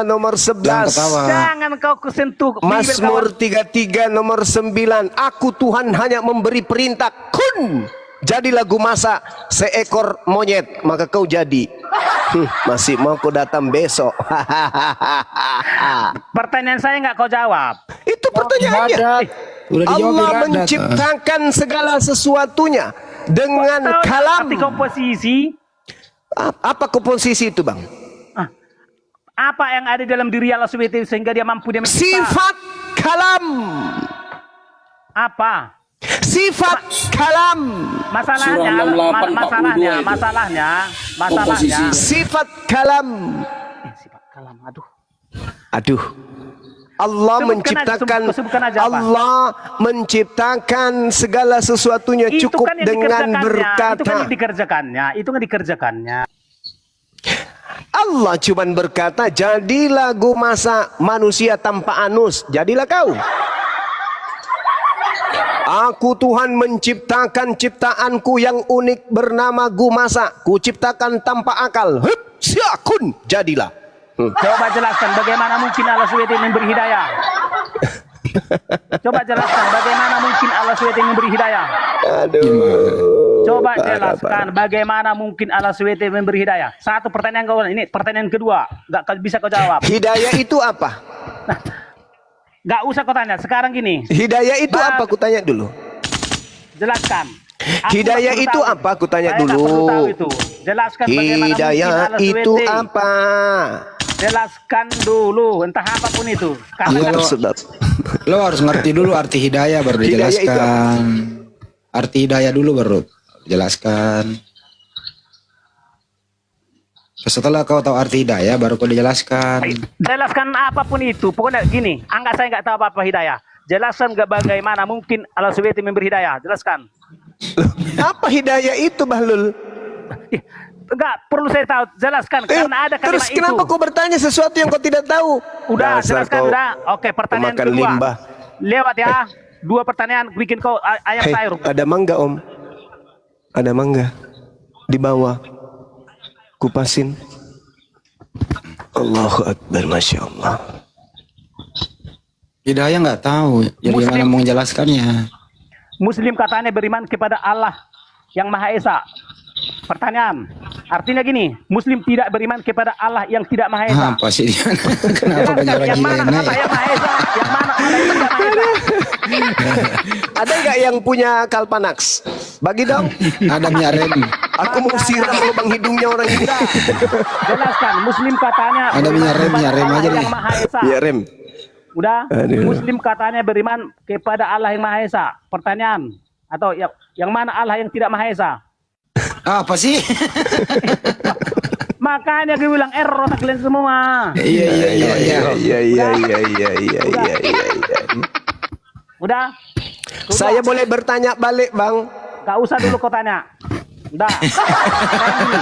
nomor Jangan 11. ketawa. Jangan kau kesentuh Mazmur 33 nomor 9. Aku Tuhan hanya memberi perintah, kun, jadilah gumasa seekor monyet, maka kau jadi. Masih mau kau datang besok. Pertanyaan saya nggak kau jawab. Itu pertanyaannya. Udah dijawab Allah beradat. menciptakan segala sesuatunya dengan Tahu kalam. arti komposisi? Apa komposisi itu, Bang? Apa yang ada dalam diri Allah SWT sehingga dia mampu dia mencipta? Sifat kalam. Apa? Sifat kalam. Masalahnya, Surah 68, 42 masalahnya, Komposisi. Sifat kalam. Sifat kalam, aduh. Aduh. Allah Sebutkan menciptakan aja, sebutkan aja apa? Allah menciptakan segala sesuatunya Itu cukup kan yang dengan dikerjakannya, berkata. itu kan dikerjakannya. Allah cuman berkata, jadilah gumasa manusia tanpa anus, jadilah kau. Aku Tuhan menciptakan ciptaanku yang unik bernama gumasa. Ku ciptakan tanpa akal. Hup, syakun, jadilah. Coba jelaskan bagaimana mungkin Allah SWT memberi hidayah. Coba jelaskan bagaimana mungkin Allah SWT memberi hidayah. Coba jelaskan bagaimana mungkin Allah SWT memberi hidayah. Satu pertanyaan kau, ini pertanyaan kedua, nggak bisa kau jawab. Hidayah itu apa? Nggak usah kau tanya. Sekarang gini, Hidayah itu apa? Ku tanya dulu. jelaskan. Aku Hidayah nggak perlu itu tahu. apa? Aku tanya Saya nggak dulu. perlu tahu itu. Jelaskan bagaimana mungkin Hidayah Allah itu SWT. apa? Jelaskan dulu, entah apapun itu. Karena Iya, kan- lo- Sedap. Lo harus ngerti dulu arti hidayah baru Hidayah itu dijelaskan. Arti hidayah dulu baru dijelaskan. Setelah kau tahu arti hidayah baru kau dijelaskan. jelaskan apapun itu. Pokoknya gini, anggap saya nggak tahu apa-apa hidayah. Jelaskan bagaimana mungkin Allah SWT memberi hidayah. Jelaskan. Apa hidayah itu, Bahlul? Enggak perlu saya tahu. Jelaskan karena ada kalimat Terus kenapa itu. kau bertanya sesuatu yang kau tidak tahu? Udah, Dasar jelaskan kau udah. Oke, pertanyaan pemakan kedua. limbah. Lewat ya. Dua pertanyaan bikin kau ayam Hei, sayur. ada mangga, Om. Ada mangga di bawah. Kupasin. Allahu Akbar, Masya Allah. Hidayah nggak tahu. Jadi Muslim. gimana mau menjelaskannya? Muslim katanya beriman kepada Allah yang Maha Esa. Pertanyaan, artinya gini, Muslim tidak beriman kepada Allah yang tidak Maha Esa. Apa sih dia? Kenapa banyak orang yang gila mana yang naik? kata yang Maha Esa? Yang mana kata yang tidak Maha Esa? Ada nggak yang punya Kalpanax? Bagi dong. Ada minyak rem. Aku mau siram lubang hidungnya orang ini. Jelaskan, Muslim katanya Ada minyak rem kepada aja Allah nih. yang Maha Esa. Ya, rem. Udah, Aduh. Muslim katanya beriman kepada Allah yang Maha Esa. Pertanyaan, atau yang mana Allah yang tidak Maha Esa? Apa sih? Makanya gue bilang error kalian semua. Iya. Udah? Saya boleh bertanya balik, Bang? Gak usah dulu kau tanya. Udah. Sekarang gini.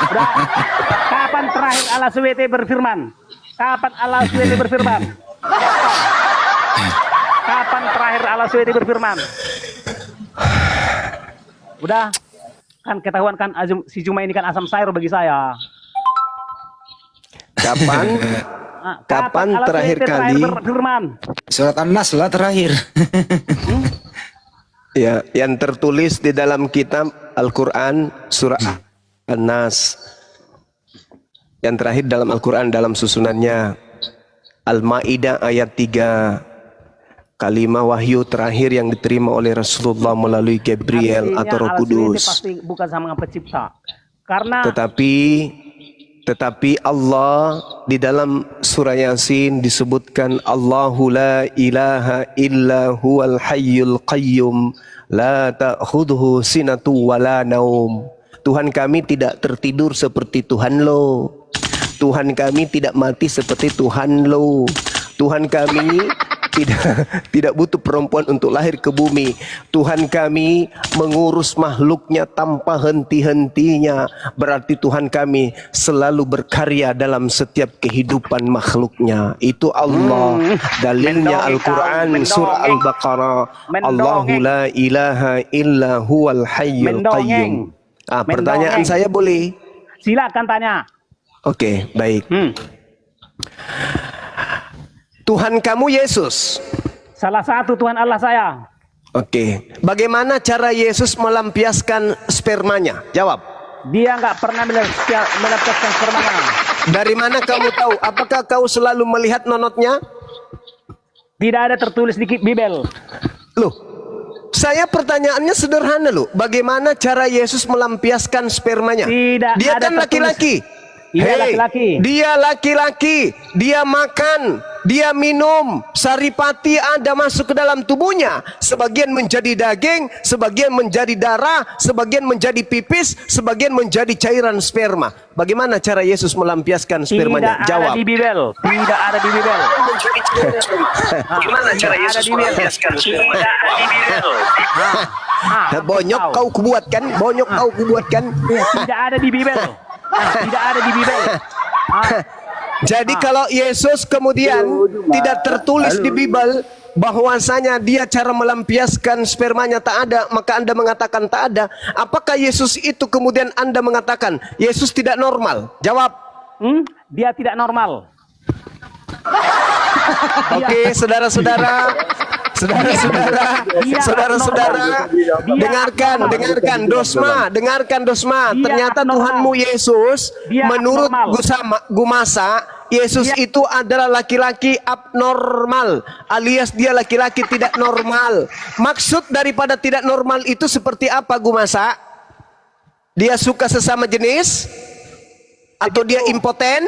Udah. Kapan terakhir Allah SWT berfirman? Kapan Allah SWT berfirman? Kapan terakhir Allah SWT berfirman? Udah. Kan ketahuan kan si Juma ini kan asam sayur bagi saya. Kapan? Nah, Kapan Allah terakhir SWT kali? berfirman? Surat An-Nas lah terakhir. Ya, yang tertulis di dalam kitab Al-Quran surah An-Nas. Yang terakhir dalam Al-Quran dalam susunannya Al-Ma'idah ayat 3. Kalimat wahyu terakhir yang diterima oleh Rasulullah melalui Gabriel Artinya atau Roh Allah SWT Kudus. pasti bukan sama pencipta. Karena Tetapi Allah di dalam surah Yasin disebutkan Allahu la ilaha illa huwal hayyul qayyum la ta'khudhuhu sinatu wala naum. Tuhan kami tidak tertidur seperti Tuhan lo. Tuhan kami tidak mati seperti Tuhan lo. Tuhan kami tidak butuh perempuan untuk lahir ke bumi. Tuhan kami mengurus makhluknya tanpa henti-hentinya. Berarti Tuhan kami selalu berkarya dalam setiap kehidupan makhluknya. Itu Allah. Dalilnya Al-Quran surah Al-Baqarah. Allahu la ilaha illa huwal hayyul qayyum. Pertanyaan saya boleh? Silakan tanya. Oke, baik. Tuhan kamu Yesus. Salah satu Tuhan Allah saya. Oke. Bagaimana cara Yesus melampiaskan spermanya? Jawab. Dia nggak pernah melepaskan spermanya. Dari mana kamu tahu? Apakah kau selalu melihat nonotnya? Tidak ada tertulis di Bibel. Loh, saya pertanyaannya sederhana loh. Bagaimana cara Yesus melampiaskan spermanya? Tidak Dia ada kan laki-laki. Iya, laki-laki. Dia laki-laki, dia makan, dia minum, saripati ada masuk ke dalam tubuhnya. Sebagian menjadi daging, sebagian menjadi darah, sebagian menjadi pipis, sebagian menjadi cairan sperma. Bagaimana cara Yesus melampiaskan spermanya? Tidak Jawab. ada di Bibel. Tidak ada di Bibel. Bagaimana cara Yesus melampiaskan spermanya? Tidak ada di Bibel. Bonyok kau kubuatkan, bonyok kau kubuatkan. Tidak ada di Bibel. Tidak ada di Bibel. Jadi kalau Yesus kemudian tidak tertulis di Bibel bahwasanya dia cara melampiaskan spermanya tak ada, maka Anda mengatakan tak ada. Apakah Yesus itu kemudian Anda mengatakan Yesus tidak normal? Jawab. Dia tidak normal. Oke, saudara-saudara, dengarkan Dosma. Ternyata Tuhanmu Yesus, menurut Gumasa, Yesus itu adalah laki-laki abnormal, alias dia laki-laki tidak normal. Maksud daripada tidak normal itu seperti apa, Gumasa? Dia suka sesama jenis? Atau dia impoten?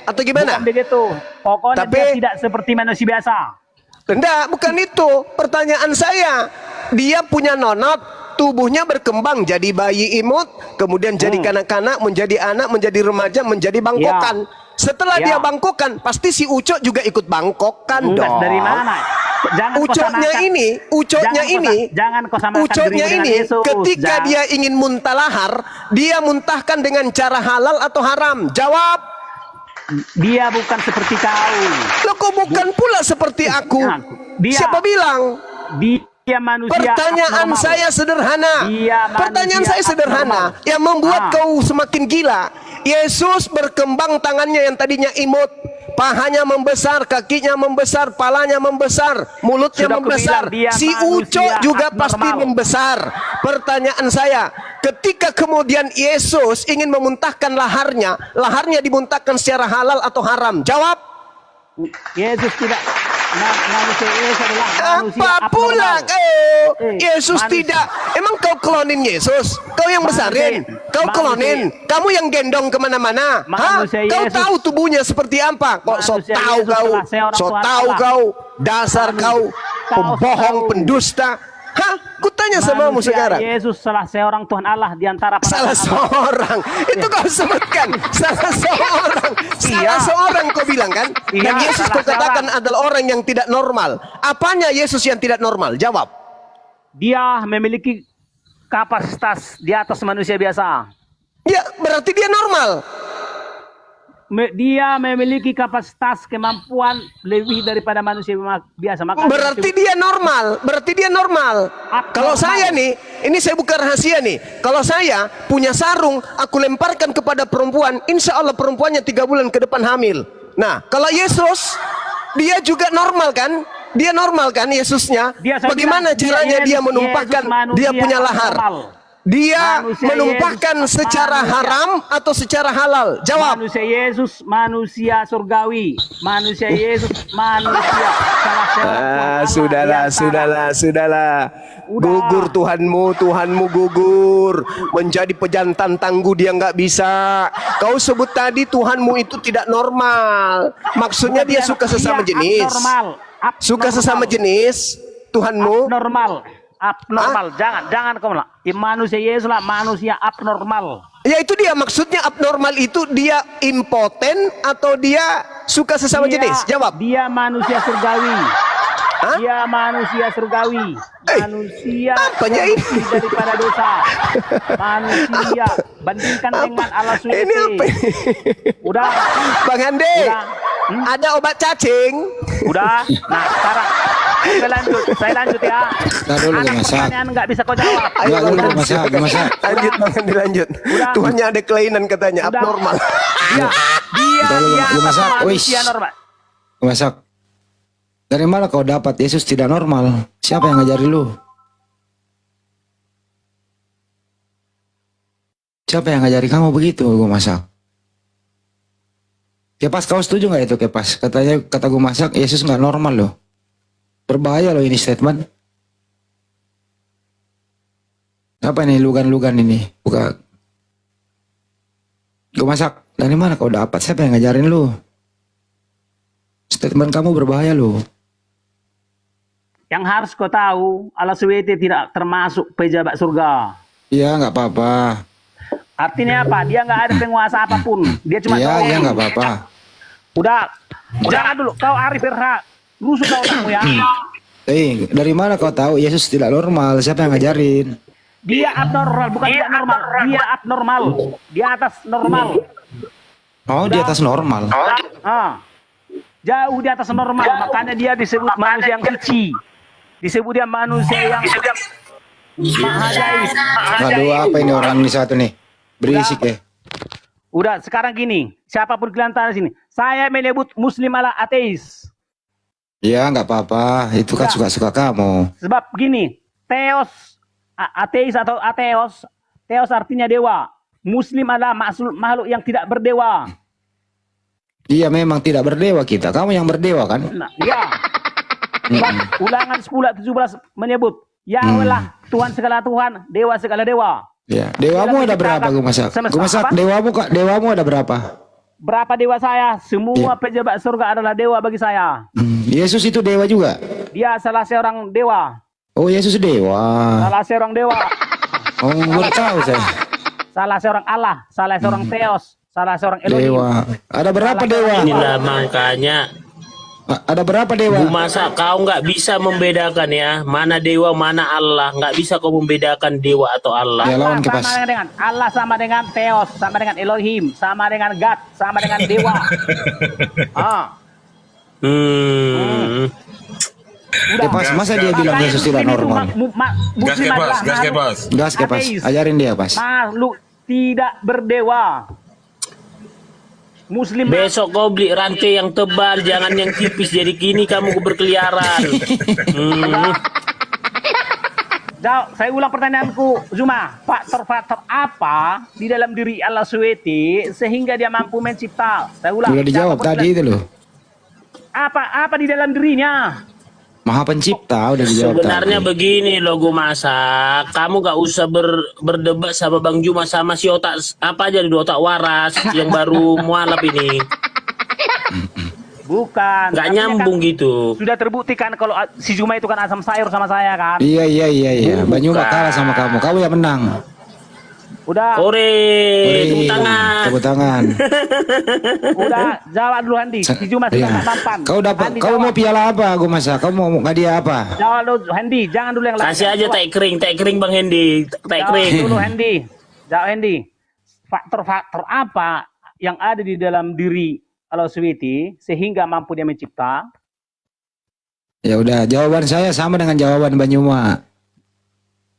Atau gimana? Bukan begitu. Pokoknya Tapi, dia tidak seperti manusia biasa. Enggak, bukan itu. Pertanyaan saya, dia punya nonot, tubuhnya berkembang jadi bayi imut, kemudian jadi kanak-kanak, menjadi anak, menjadi remaja, menjadi bangkokan. Setelah dia bangkokan, pasti si Ucok juga ikut bangkokan dong. Dari mana? Ucoknya ini, ketika dia ingin muntalahar, dia muntahkan dengan cara halal atau haram? Jawab. Dia bukan seperti kau. Loh, kok bukan pula seperti aku? Siapa bilang? Dia manusia. Pertanyaan saya sederhana. Yang membuat kau semakin gila. Yesus berkembang tangannya yang tadinya imut, pahanya membesar, kakinya membesar, palanya membesar, mulutnya membesar. Si Ucok juga pasti membesar. Pertanyaan saya, ketika kemudian Yesus ingin memuntahkan laharnya dimuntahkan secara halal atau haram? Jawab. Yesus tidak. Manusia Yesus adalah manusia apa pula kau? Yesus tidak. Emang kau klonin Yesus? Kau yang besarin? Kau klonin? Kamu yang gendong kemana-mana? Kau tahu tubuhnya seperti apa? Kok so tahu kau? So tahu kau? Dasar kau pembohong, pendusta. Kutanya samamu sekarang. Yesus salah seorang Tuhan Allah di antara para salah seorang. Itu kau sebutkan. Salah seorang kau bilang kan? Dan Yesus kau katakan adalah orang yang tidak normal. Apanya Yesus yang tidak normal? Jawab. Dia memiliki kapasitas di atas manusia biasa. Ya, berarti dia normal. Dia memiliki kapasitas kemampuan lebih daripada manusia biasa. Berarti dia normal. Kalau saya nih, ini saya buka rahasia nih. Kalau saya punya sarung, aku lemparkan kepada perempuan, insya Allah perempuannya 3 bulan ke depan hamil. Nah, kalau Yesus, dia juga normal kan? Dia normal kan Yesusnya? Bagaimana caranya dia menumpahkan? Dia punya lahar. Dia menumpahkan secara haram atau secara halal? Jawab. Manusia Yesus manusia surgawi. Manusia Yesus manusia Sudahlah. Gugur Tuhanmu gugur. Menjadi pejantan tangguh dia nggak bisa. Kau sebut tadi Tuhanmu itu tidak normal. Maksudnya dia suka sesama jenis. Suka sesama jenis Tuhanmu. Abnormal. Jangan kau bilang. Manusia Yesus lah manusia abnormal. Ya itu dia maksudnya abnormal itu dia impoten atau dia suka sesama jenis? Jawab. Dia manusia surgawi. Dia manusia surgawi, manusia apanya ini? bersih daripada dosa, manusia. Bandingkan dengan Allah SWT. Ini apa ini? Udah, Bang Hande, udah, ada obat cacing. udah. Nah sekarang saya lanjut ya. Nah, dulu Anak masak. pertanyaan nggak bisa kau jawab. Ayo Enggak, Bang dulu Hande. masak, masak. Lanjut Bang Hande, lanjut. Udah. Tuhannya ada kelainan katanya, Udah. abnormal. Dia Dulu, dia lu atas masak. manusia Wish. normal. Masak. Dari mana kau dapat Yesus tidak normal? Siapa yang ngajari lu? Siapa yang ngajari kamu begitu? Gue masak. Kepas, kau setuju nggak itu Kepas? Katanya, kata gue masak, Yesus nggak normal loh. Berbahaya loh ini statement. Apa ini lugan-lugan ini? Buka. Gue masak. Dari mana kau dapat? Siapa yang ngajarin lu? Statement kamu berbahaya loh. Yang harus kau tahu, Allah SWT tidak termasuk pejabat surga. Iya nggak apa-apa. Artinya apa? Dia nggak ada penguasa apapun. Dia cuma Iya, doang. iya nggak apa-apa. Udah, jangan dulu. Kau Arif Irha, rusuk kau kamu ya. Dari mana kau tahu Yesus tidak normal? Siapa yang ngajarin? Dia abnormal, bukan tidak normal. Dia abnormal. Di atas normal. Oh, di atas normal. Ah, jauh di atas normal. Makanya dia disebut manusia yang suci. Disebut dia manusia yang maha ajaib. Aduh, apa ini orang ini satu nih? Berisik ya. Udah, sekarang gini. Siapapun kalian tanya sini. Saya menyebut Muslim ala ateis. Iya, nggak apa-apa. Itu kan suka-suka kamu. Sebab gini, teos, ateis atau ateos, teos artinya dewa. Muslim adalah makhluk yang tidak berdewa. Iya, memang tidak berdewa kita. Kamu yang berdewa kan? Nah, ya. Sebab Ulangan 10 ayat 17 menyebut, Yahweh lah Tuhan segala Tuhan, dewa segala dewa. Ya, dewamu ada berapa gue masak? Gue masak dewamu ada berapa? Berapa dewa saya? Semua pejabat surga adalah dewa bagi saya. Yesus itu dewa juga. Dia salah seorang dewa. Oh, Yesus dewa. Salah seorang dewa. Oh, baru tahu saya. Salah seorang Allah. Salah seorang Theos. Salah seorang Elohim. Dewa. Ada berapa dewa? Inilah makanya Ada berapa dewa? masa kau nggak bisa membedakan ya mana dewa mana Allah, nggak bisa kau membedakan dewa atau Allah. Ya, lawan Allah kipas. sama dengan Allah, sama dengan Theos, sama dengan Elohim, sama dengan God, sama dengan dewa. Kepas, masa dia bilang Yesus tidak normal? Gas Kepas, gas Kepas. Gas Kepas, ajarin dia pas. Makhluk tidak berdewa. Muslim Besok kau beli rantai yang tebal, jangan yang tipis. Jadi kini kamu berkeliaran. Saya ulang pertanyaanku, Zuma. Faktor-faktor apa di dalam diri Allah SWT sehingga dia mampu mencipta? Saya ulang. Sudah dijawab tadi itu loh. Apa di dalam dirinya? Maha pencipta udah dijawab Sebenarnya tadi. begini loh gue masak. Kamu gak usah berdebat sama Bang Juma sama si otak apa aja di otak waras yang baru mualaf ini. Bukan. Gak Artinya nyambung kan gitu. sudah terbukti kan kalau si Zuma itu kan asam sayur sama saya kan? Iya. Banyuma kalah sama kamu. Kamu yang menang. Udah. Ore, tepuk tangan. Tepuk tangan. Udah, jawab dulu Handi. Si Zuma sudah Iya. nggak mampan. Kau dapat, Handi, kau jawab. mau piala apa? Gue masak. Kau mau hadiah apa? Jawab dulu Handi, jangan dulu yang lain. Kasih aja teh kering Bang Hendi. Teh Jawab kering. dulu Handi. Jawab Handi. Faktor-faktor apa yang ada di dalam diri Allah SWT sehingga mampu dia mencipta? Ya udah, jawaban saya sama dengan jawaban Banyuma.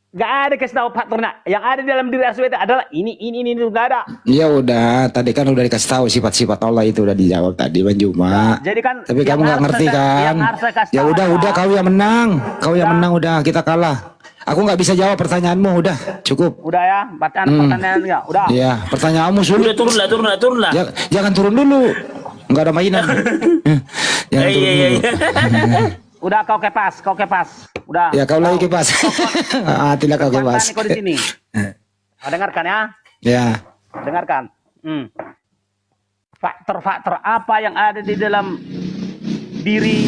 Gak ada kasih tahu faktornya. Yang ada di dalam diri Allah SWT adalah ini nggak ada. Ya udah, tadi kan udah dikasih tahu sifat-sifat Allah itu udah dijawab tadi Banyuma. Jadi kan Tapi yang kamu nggak harus ngerti saya- kan? yang harus saya kasih Ya tahu udah, adalah- kau yang menang. Kau yang menang udah, kita kalah. Aku nggak bisa jawab pertanyaanmu, udah cukup. Udah ya, pertanyaan enggak? Udah. Iya, pertanyaanmu sulit. Udah turunlah. Jangan turun dulu. Nggak ada mainan. Jangan turun Iya. dulu. Udah kau kepas. Udah. Ya kau lagi kipas. Tidak kau kipas. Kau di sini. Kau dengarkan ya. Ya. Dengarkan. Faktor-faktor apa yang ada di dalam diri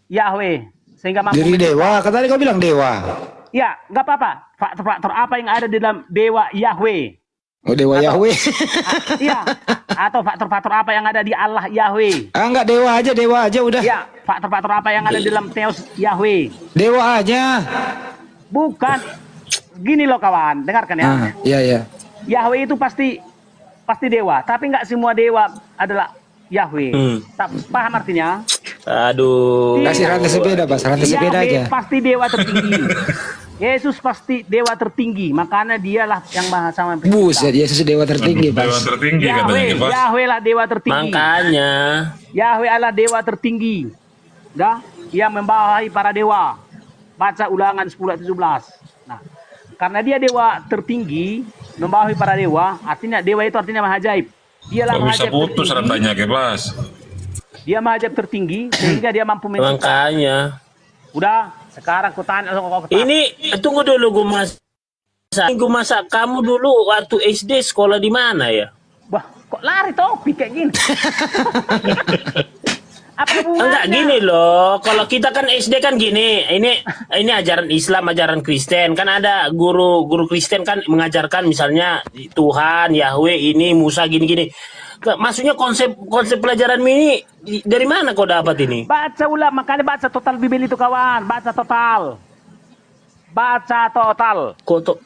Yahweh sehingga mampu Diri mencipta? dewa, kan tadi kau bilang dewa. Ya, nggak apa-apa. Faktor-faktor apa yang ada di dalam dewa Yahweh? Oh, Dewa Yahweh. Iya. Atau faktor-faktor apa yang ada di Allah Yahweh. Ah, enggak, dewa aja udah. Iya, faktor-faktor apa yang ada di dalam Theos Yahweh. Dewa aja. Bukan. Gini loh kawan, dengarkan ya. Ah, iya. Yahweh itu pasti dewa, tapi nggak semua dewa adalah Yahweh. Tak paham artinya? Aduh. Kasih rantai sepeda, Pak. Rantai sepeda Yahweh aja. pasti dewa tertinggi. Yesus pasti dewa tertinggi, makanya dialah yang maha sama pencipta. Buset, Yesus dewa tertinggi, Pak. Dewa tertinggi katanya Yahweh, Kebas. Yahweh lah dewa tertinggi. Makanya. Yahweh adalah dewa tertinggi. Dah, yang membawahi para dewa. Baca Ulangan 10 ayat 17. Nah, karena dia dewa tertinggi, membawahi para dewa, artinya dewa itu artinya maha ajaib. Dialah Kok maha bisa ajaib putus tertinggi. rantainya Kebas? Dia maha ajaib tertinggi sehingga dia mampu mencipta. Makanya. Udah, sekarang aku tanya kau Ini tunggu dulu gue masak. Kamu dulu waktu SD sekolah di mana ya? Wah, kok lari topik kayak gini? Apa hubungannya? Enggak gini loh. Kalau kita kan SD kan gini. Ini ajaran Islam, ajaran Kristen. Kan ada guru Kristen kan mengajarkan misalnya Tuhan, Yahweh ini, Musa gini-gini. Maksudnya konsep pelajaran ini dari mana kau dapat ini? Baca ulang, makanya baca total Bibel itu kawan. Baca total. Kok tuh?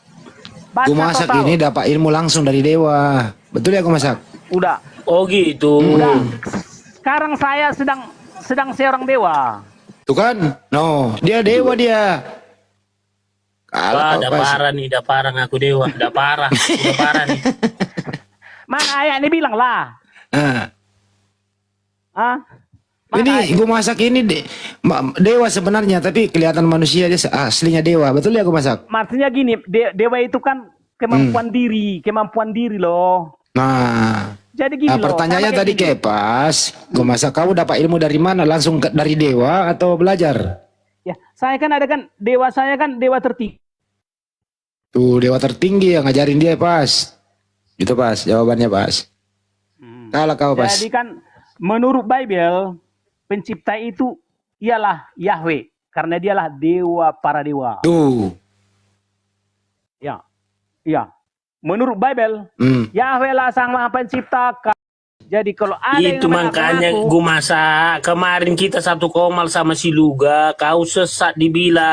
Baca Gue masak total. ini dapat ilmu langsung dari dewa. Betul ya gue masak? Udah. Oh gitu. Udah. Sekarang saya sedang seorang dewa. Tuh kan? No, dia dewa dia. Wah, Kalau udah pas. parah nih, udah parah ngaku dewa. Udah parah nih. Mana ayah ini bilang lah. Nah, Hah? Mana ini ayah? gue masak ini dewa sebenarnya, tapi kelihatan manusia dia aslinya dewa. Betul ya gue masak? Maksudnya gini, dewa itu kan kemampuan diri loh. Nah, Jadi gini loh. pertanyaannya sama tadi kayak gini. Kepas, gue masak kamu dapat ilmu dari mana? Langsung dari dewa atau belajar? Ya, saya kan ada kan dewa saya kan dewa tertinggi. Tuh dewa tertinggi yang ngajarin dia Pas. Itu Pas, jawabannya Pas. Kalah kau Pas. Jadi kan menurut Bible pencipta itu ialah Yahweh karena dialah dewa para dewa. Tuh. Ya. Iya. Menurut Bible Yahweh lah sang maha pencipta. Jadi kalau ada Itu yang makanya mengaku-ngaku- gue masak. Kemarin kita satu komal sama si Luga. Kau sesat dibilang.